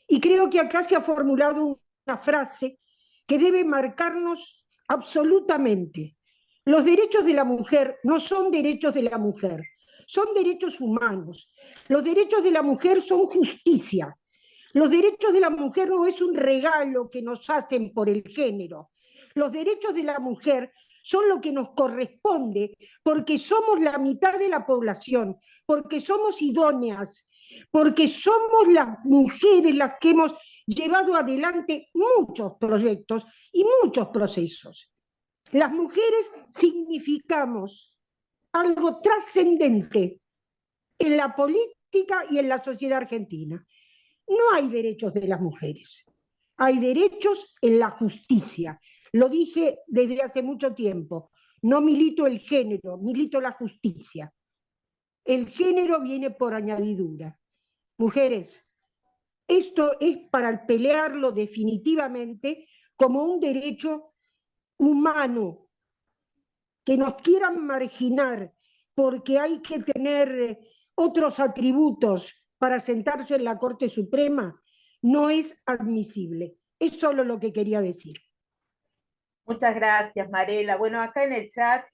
Y creo que acá se ha formulado una frase que debe marcarnos absolutamente. Los derechos de la mujer no son derechos de la mujer, son derechos humanos. Los derechos de la mujer son justicia. Los derechos de la mujer no es un regalo que nos hacen por el género. Los derechos de la mujer son lo que nos corresponde porque somos la mitad de la población, porque somos idóneas, porque somos las mujeres las que hemos llevado adelante muchos proyectos y muchos procesos. Las mujeres significamos algo trascendente en la política y en la sociedad argentina. No hay derechos de las mujeres, hay derechos en la justicia. Lo dije desde hace mucho tiempo, no milito el género, milito la justicia. El género viene por añadidura. Mujeres, esto es para pelearlo definitivamente como un derecho humano. Que nos quieran marginar porque hay que tener otros atributos para sentarse en la Corte Suprema no es admisible. Es solo lo que quería decir. Muchas gracias, Marela. Bueno, acá en el chat,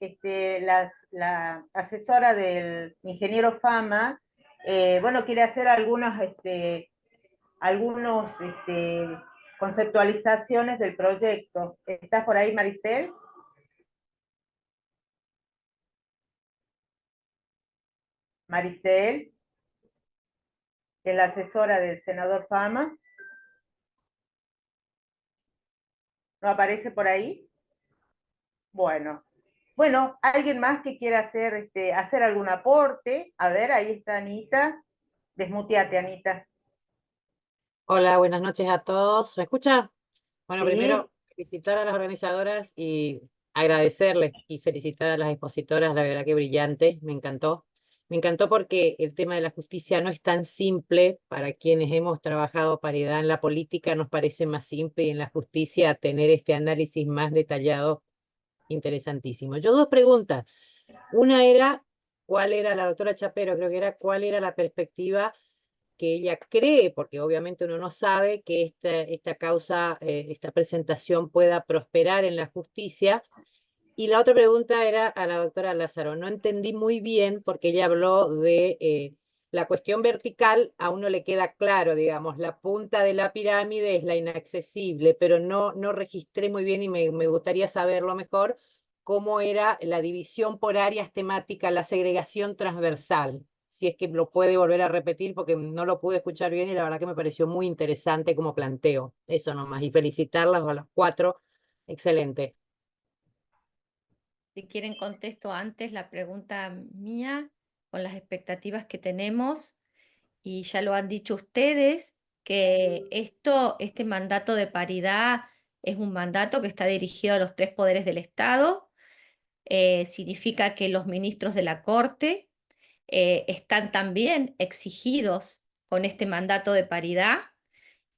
la asesora del ingeniero Fama, bueno, quiere hacer algunas conceptualizaciones del proyecto. ¿Estás por ahí, Maricel? Maricel, es la asesora del senador Fama. ¿No aparece por ahí? Bueno, ¿alguien más que quiera hacer algún aporte? A ver, ahí está Anita. Desmuteate, Anita. Hola, buenas noches a todos. ¿Me escucha? Bueno, Sí. primero felicitar a las organizadoras y agradecerles y felicitar a las expositoras, la verdad que brillante, me encantó. Me encantó porque el tema de la justicia no es tan simple. Para quienes hemos trabajado paridad en la política nos parece más simple, y en la justicia tener este análisis más detallado, interesantísimo. Yo dos preguntas. Una era, ¿cuál era la doctora Chapero? Creo que era, ¿cuál era la perspectiva que ella cree, porque obviamente uno no sabe que esta causa, esta presentación pueda prosperar en la justicia? Y la otra pregunta era a la doctora Lázaro. No entendí muy bien porque ella habló de la cuestión vertical, a uno le queda claro, digamos, la punta de la pirámide es la inaccesible, pero no registré muy bien y me gustaría saberlo mejor, cómo era la división por áreas temáticas, la segregación transversal. Si es que lo puede volver a repetir porque no lo pude escuchar bien y la verdad que me pareció muy interesante como planteo. Eso nomás. Y felicitarlas a las 4. Excelente. Si quieren contesto antes la pregunta mía con las expectativas que tenemos, y ya lo han dicho ustedes, que este mandato de paridad es un mandato que está dirigido a los 3 poderes del Estado. Significa que los ministros de la Corte están también exigidos con este mandato de paridad,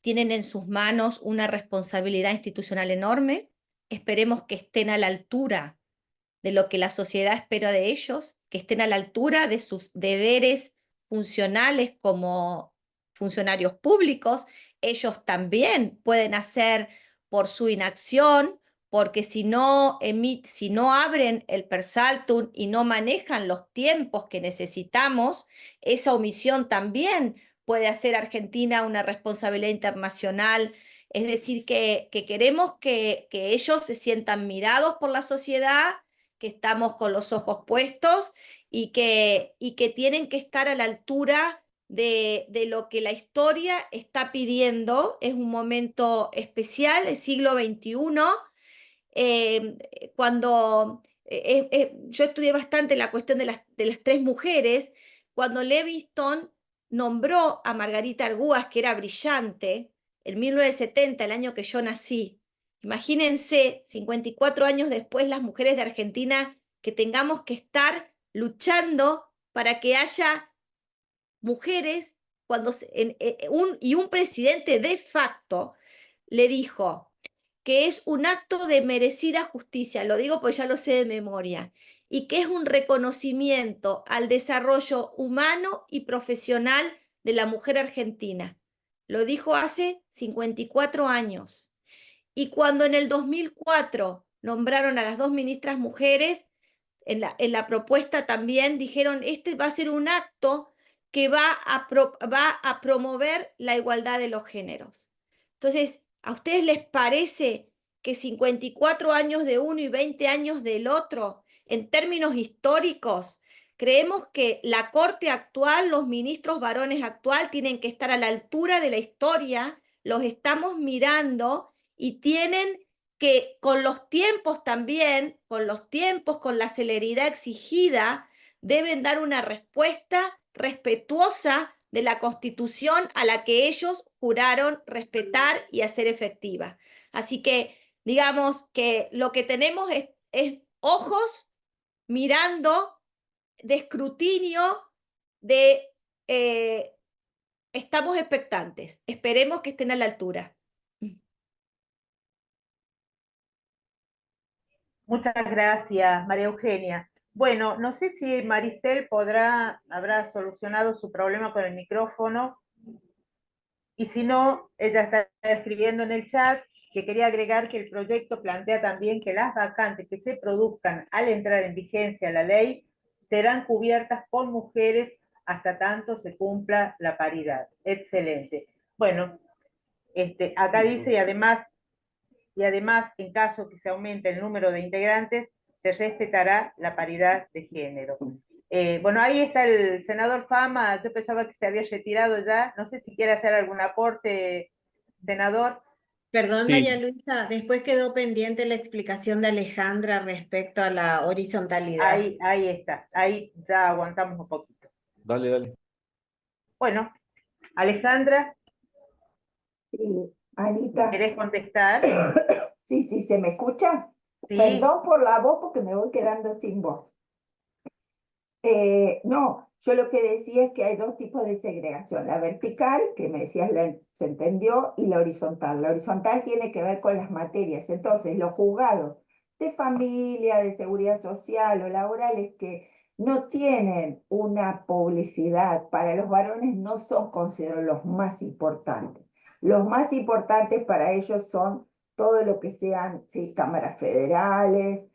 tienen en sus manos una responsabilidad institucional enorme. Esperemos que estén a la altura de lo que la sociedad espera de ellos, que estén a la altura de sus deberes funcionales como funcionarios públicos. Ellos también pueden hacer por su inacción, porque si no abren el Persaltum y no manejan los tiempos que necesitamos, esa omisión también puede hacer a Argentina una responsabilidad internacional. Es decir, que queremos que ellos se sientan mirados por la sociedad, que estamos con los ojos puestos y que tienen que estar a la altura de lo que la historia está pidiendo. Es un momento especial, el siglo XXI. Yo estudié bastante la cuestión de las tres mujeres, cuando Levingston nombró a Margarita Argüas, que era brillante, en 1970, el año que yo nací. Imagínense, 54 años después, las mujeres de Argentina, que tengamos que estar luchando para que haya mujeres, y un presidente de facto le dijo que es un acto de merecida justicia, lo digo porque ya lo sé de memoria, y que es un reconocimiento al desarrollo humano y profesional de la mujer argentina. Lo dijo hace 54 años. Y cuando en el 2004 nombraron a las 2 ministras mujeres, en la propuesta también dijeron, este va a ser un acto que va a promover la igualdad de los géneros. Entonces, ¿a ustedes les parece que 54 años de uno y 20 años del otro, en términos históricos, creemos que la Corte actual, los ministros varones actual, tienen que estar a la altura de la historia? Los estamos mirando y tienen que, con los tiempos también, con la celeridad exigida, deben dar una respuesta respetuosa de la Constitución a la que ellos juraron respetar y hacer efectiva. Así que, digamos que lo que tenemos es ojos mirando, de escrutinio, estamos expectantes, esperemos que estén a la altura. Muchas gracias, María Eugenia. Bueno, no sé si Maricel habrá solucionado su problema con el micrófono, y si no, ella está escribiendo en el chat que quería agregar que el proyecto plantea también que las vacantes que se produzcan al entrar en vigencia la ley serán cubiertas por mujeres hasta tanto se cumpla la paridad. Excelente. Bueno, acá dice, y además, en caso que se aumente el número de integrantes, se respetará la paridad de género. Bueno, ahí está el senador Fama. Yo pensaba que se había retirado ya. No sé si quiere hacer algún aporte, senador. Perdón, Sí. María Luisa, después quedó pendiente la explicación de Alejandra respecto a la horizontalidad. Ahí está, ahí ya aguantamos un poquito. Dale. Bueno, Alejandra, Sí, Anita. ¿querés contestar? Sí, ¿se me escucha? Sí. Perdón por la voz porque me voy quedando sin voz. No, yo lo que decía es que hay 2 tipos de segregación, la vertical, que me decías se entendió, y la horizontal. La horizontal tiene que ver con las materias. Entonces, los juzgados de familia, de seguridad social o laborales que no tienen una publicidad para los varones no son considerados los más importantes. Los más importantes para ellos son todo lo que sean, ¿sí?, cámaras federales,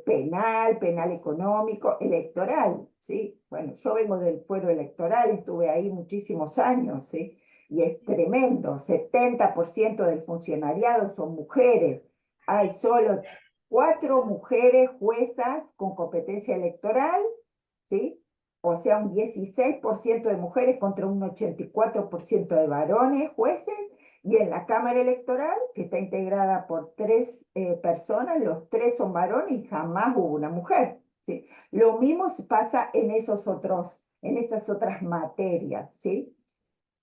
penal económico, electoral, ¿sí? Bueno, yo vengo del fuero electoral, estuve ahí muchísimos años, ¿sí? Y es tremendo, 70% del funcionariado son mujeres, hay solo 4 mujeres juezas con competencia electoral, ¿sí? O sea, un 16% de mujeres contra un 84% de varones jueces, y en la Cámara Electoral, que está integrada por 3 personas, los 3 son varones y jamás hubo una mujer, ¿sí? Lo mismo pasa en esas otras materias, ¿sí?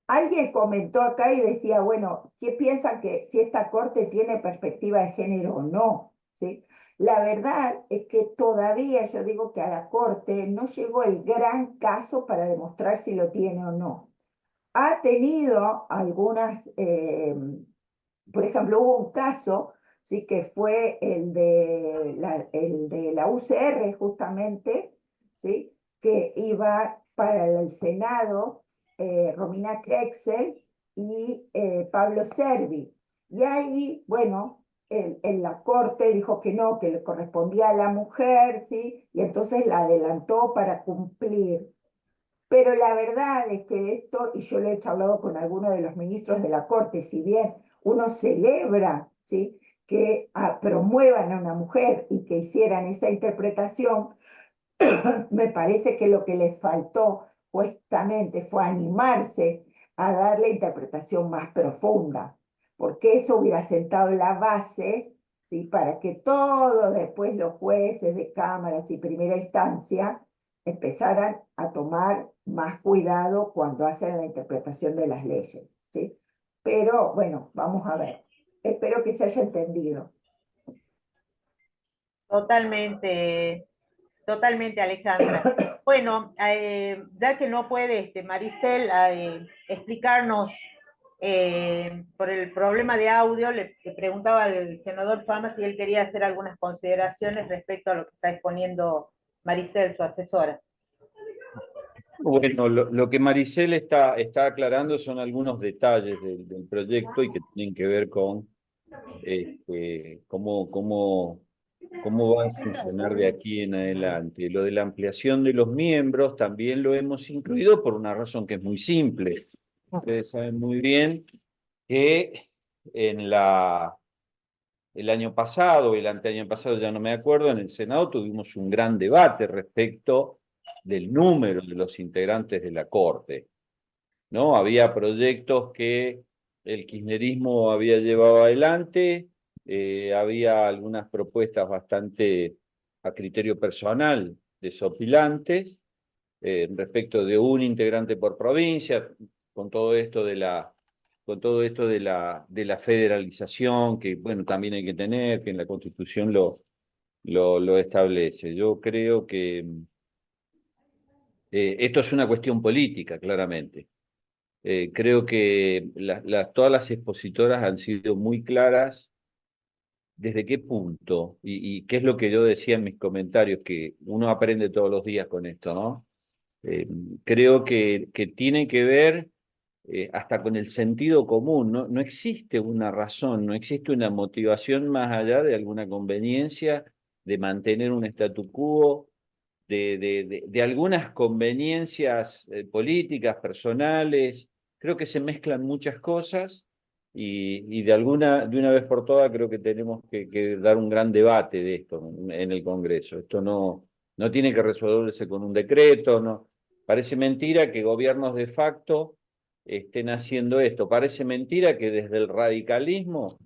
Alguien comentó acá y decía, bueno, ¿qué piensan que si esta corte tiene perspectiva de género o no? ¿Sí? La verdad es que todavía yo digo que a la corte no llegó el gran caso para demostrar si lo tiene o no. Ha tenido algunas, por ejemplo, hubo un caso, ¿sí?, que fue el de la UCR justamente, ¿sí?, que iba para el Senado Romina Krexel y Pablo Servi. Y ahí, bueno, en la corte dijo que no, que le correspondía a la mujer, ¿sí? Y entonces la adelantó para cumplir. Pero la verdad es que esto, y yo lo he charlado con algunos de los ministros de la corte, si bien uno celebra, ¿sí?, que promuevan a una mujer y que hicieran esa interpretación, me parece que lo que les faltó justamente fue animarse a dar la interpretación más profunda, porque eso hubiera sentado la base, ¿sí?, para que todos después los jueces de cámaras y primera instancia empezaran a tomar más cuidado cuando hacen la interpretación de las leyes, ¿sí? Pero bueno, vamos a ver. Espero que se haya entendido. Totalmente, totalmente, Alejandra. Bueno, ya que no puede Maricel explicarnos por el problema de audio, le preguntaba al senador Fama si él quería hacer algunas consideraciones respecto a lo que está exponiendo Maricel, su asesora. Bueno, lo que Maricel está aclarando son algunos detalles del proyecto y que tienen que ver con cómo va a funcionar de aquí en adelante. Lo de la ampliación de los miembros también lo hemos incluido por una razón que es muy simple. Ustedes saben muy bien que el año pasado, el anteaño pasado, ya no me acuerdo, en el Senado tuvimos un gran debate respecto del número de los integrantes de la Corte, ¿no? Había proyectos que el kirchnerismo había llevado adelante, había algunas propuestas bastante a criterio personal desopilantes, respecto de un integrante por provincia, con todo esto de la federalización, que bueno, también hay que tener, que en la Constitución lo establece. Yo creo que esto es una cuestión política, claramente. Creo que todas las expositoras han sido muy claras desde qué punto, y qué es lo que yo decía en mis comentarios, que uno aprende todos los días con esto, ¿no? Creo que tiene que ver hasta con el sentido común, ¿no? No existe una razón, no existe una motivación más allá de alguna conveniencia de mantener un statu quo, de algunas conveniencias políticas, personales. Creo que se mezclan muchas cosas y de una vez por todas creo que tenemos que dar un gran debate de esto en el Congreso. Esto no tiene que resolverse con un decreto, no. Parece mentira que gobiernos de facto estén haciendo esto. Parece mentira que desde el radicalismo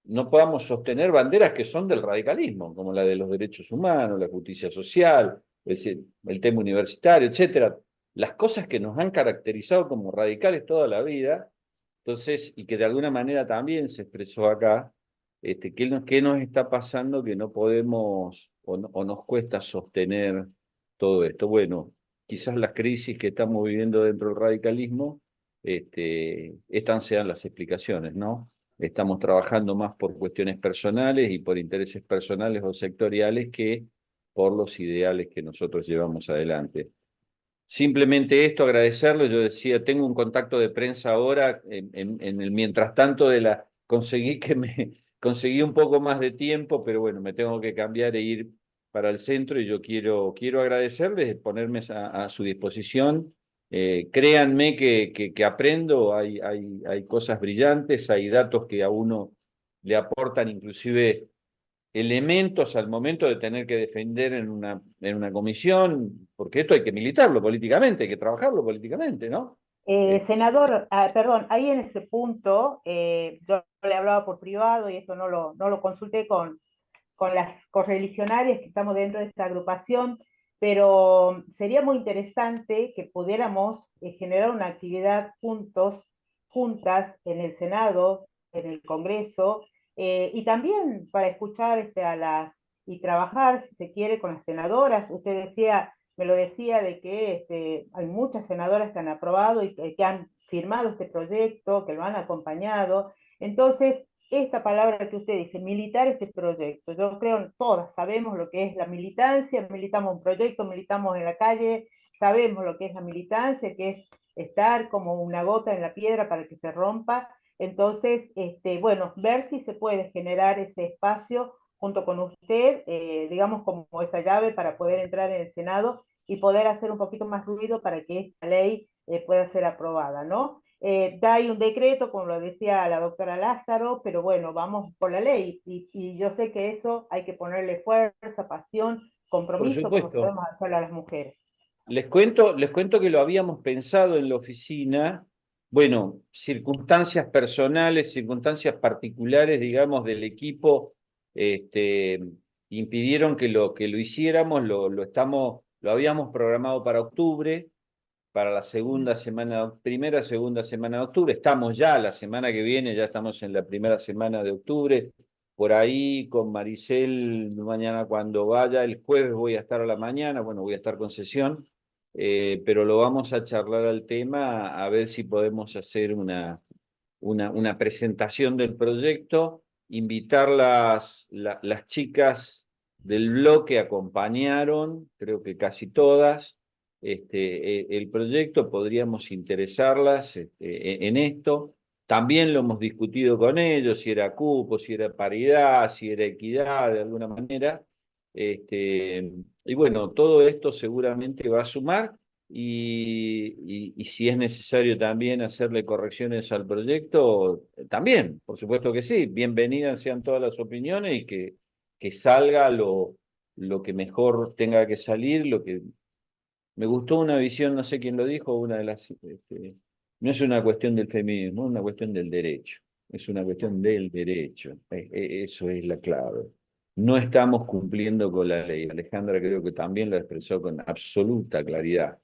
no podamos sostener banderas que son del radicalismo, como la de los derechos humanos, la justicia social, el tema universitario, etcétera. Las cosas que nos han caracterizado como radicales toda la vida, entonces, y que de alguna manera también se expresó acá, ¿qué nos está pasando que no podemos o nos cuesta sostener todo esto? Bueno, quizás las crisis que estamos viviendo dentro del radicalismo, estas sean las explicaciones, ¿no? Estamos trabajando más por cuestiones personales y por intereses personales o sectoriales que por los ideales que nosotros llevamos adelante. Simplemente esto, agradecerlo. Yo decía, tengo un contacto de prensa ahora, en el mientras tanto conseguí un poco más de tiempo, pero bueno, me tengo que cambiar e ir para el centro y yo quiero agradecerles, ponerme a su disposición. Créanme que aprendo, hay cosas brillantes, hay datos que a uno le aportan inclusive elementos al momento de tener que defender en una comisión, porque esto hay que militarlo políticamente, hay que trabajarlo políticamente, ¿no? Senador, perdón, ahí en ese punto, yo le hablaba por privado y esto no lo consulté con las correligionarias que estamos dentro de esta agrupación, pero sería muy interesante que pudiéramos generar una actividad juntas en el Senado, en el Congreso, y también para escuchar y trabajar, si se quiere, con las senadoras. Usted me lo decía, de que hay muchas senadoras que han aprobado y que han firmado este proyecto, que lo han acompañado. Entonces, esta palabra que usted dice, militar este proyecto, yo creo que todas sabemos lo que es la militancia, militamos un proyecto, militamos en la calle, sabemos lo que es la militancia, que es estar como una gota en la piedra para que se rompa, Entonces, bueno, ver si se puede generar ese espacio junto con usted, digamos, como esa llave para poder entrar en el Senado y poder hacer un poquito más ruido para que esta ley pueda ser aprobada, ¿no? Hay un decreto, como lo decía la doctora Lázaro, pero bueno, vamos por la ley, y yo sé que eso hay que ponerle fuerza, pasión, Por compromiso, como supuesto. sabemos hacerlo a las mujeres. Les cuento que lo habíamos pensado en la oficina, bueno, circunstancias personales, circunstancias particulares, digamos, del equipo, impidieron que lo hiciéramos, lo habíamos programado para octubre, para la primera, segunda semana de octubre. Estamos ya, la semana que viene, ya estamos en la primera semana de octubre. Por ahí con Maricel, mañana cuando vaya, el jueves voy a estar a la mañana, bueno, voy a estar con sesión, pero lo vamos a charlar al tema, a ver si podemos hacer una presentación del proyecto, invitar las chicas del bloque acompañaron, creo que casi todas, el proyecto, podríamos interesarlas en esto. También lo hemos discutido con ellos, si era cupo, si era paridad, si era equidad, de alguna manera. Y bueno, todo esto seguramente va a sumar y si es necesario también hacerle correcciones al proyecto, también, por supuesto que sí. Bienvenidas sean todas las opiniones y que salga lo que mejor tenga que salir, lo que... Me gustó una visión, no sé quién lo dijo, una de las... no es una cuestión del feminismo, es una cuestión del derecho. Es una cuestión del derecho. Eso es la clave. No estamos cumpliendo con la ley. Alejandra creo que también lo expresó con absoluta claridad.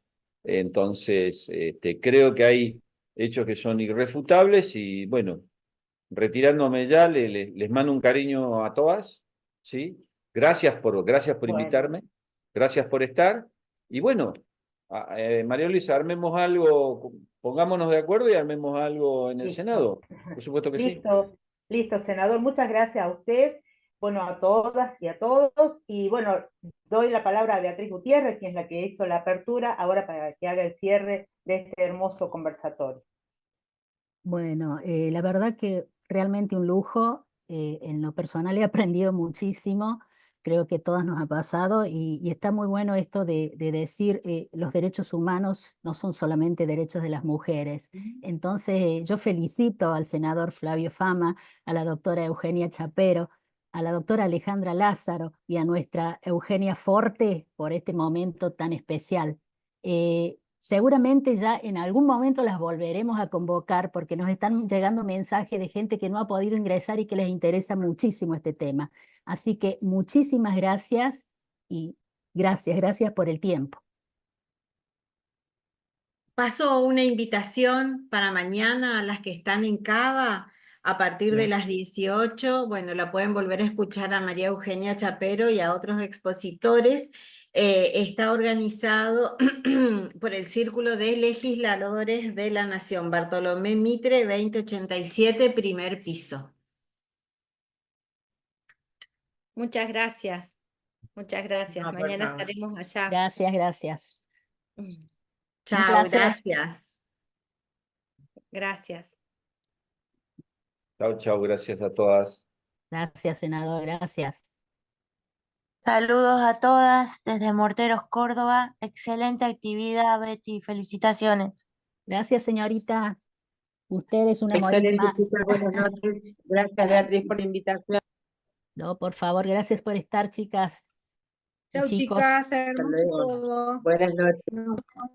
Entonces, creo que hay hechos que son irrefutables y, bueno, retirándome ya, les mando un cariño a todas, ¿sí? Gracias por Bueno. invitarme, gracias por estar. Y bueno, María Luisa, armemos algo, pongámonos de acuerdo y armemos algo en el Listo. Senado. Por supuesto que sí. Listo, listo, senador. Muchas gracias a usted, bueno, a todas y a todos. Y bueno, doy la palabra a Beatriz Gutiérrez, quien es la que hizo la apertura, ahora para que haga el cierre de este hermoso conversatorio. Bueno, la verdad que realmente un lujo. En lo personal he aprendido muchísimo, creo que todas nos ha pasado y está muy bueno esto de decir los derechos humanos no son solamente derechos de las mujeres. Entonces yo felicito al senador Flavio Fama, a la doctora Eugenia Chapero, a la doctora Alejandra Lázaro y a nuestra Eugenia Forte por este momento tan especial. Seguramente ya en algún momento las volveremos a convocar porque nos están llegando mensajes de gente que no ha podido ingresar y que les interesa muchísimo este tema. Así que muchísimas gracias y gracias por el tiempo. Paso una invitación para mañana a las que están en Cava a partir de las 18. Bueno, la pueden volver a escuchar a María Eugenia Chapero y a otros expositores. Está organizado por el Círculo de Legisladores de la Nación, Bartolomé Mitre 2087, primer piso. Muchas gracias. Muchas gracias. No, por Mañana favor. estaremos allá. Gracias. Chao, placer. gracias. Gracias. Chao, chao, gracias a todas. Gracias, senador, gracias. Saludos a todas desde Morteros, Córdoba. Excelente actividad, Betty. Felicitaciones. Gracias, señorita. Usted es un amorito Excelente, más. chicas, buenas noches. Gracias, Beatriz, por la invitación. No, por favor, gracias por estar, chicas. Y Chau, chicos. chicas, Hasta hermoso luego. todo. Buenas noches.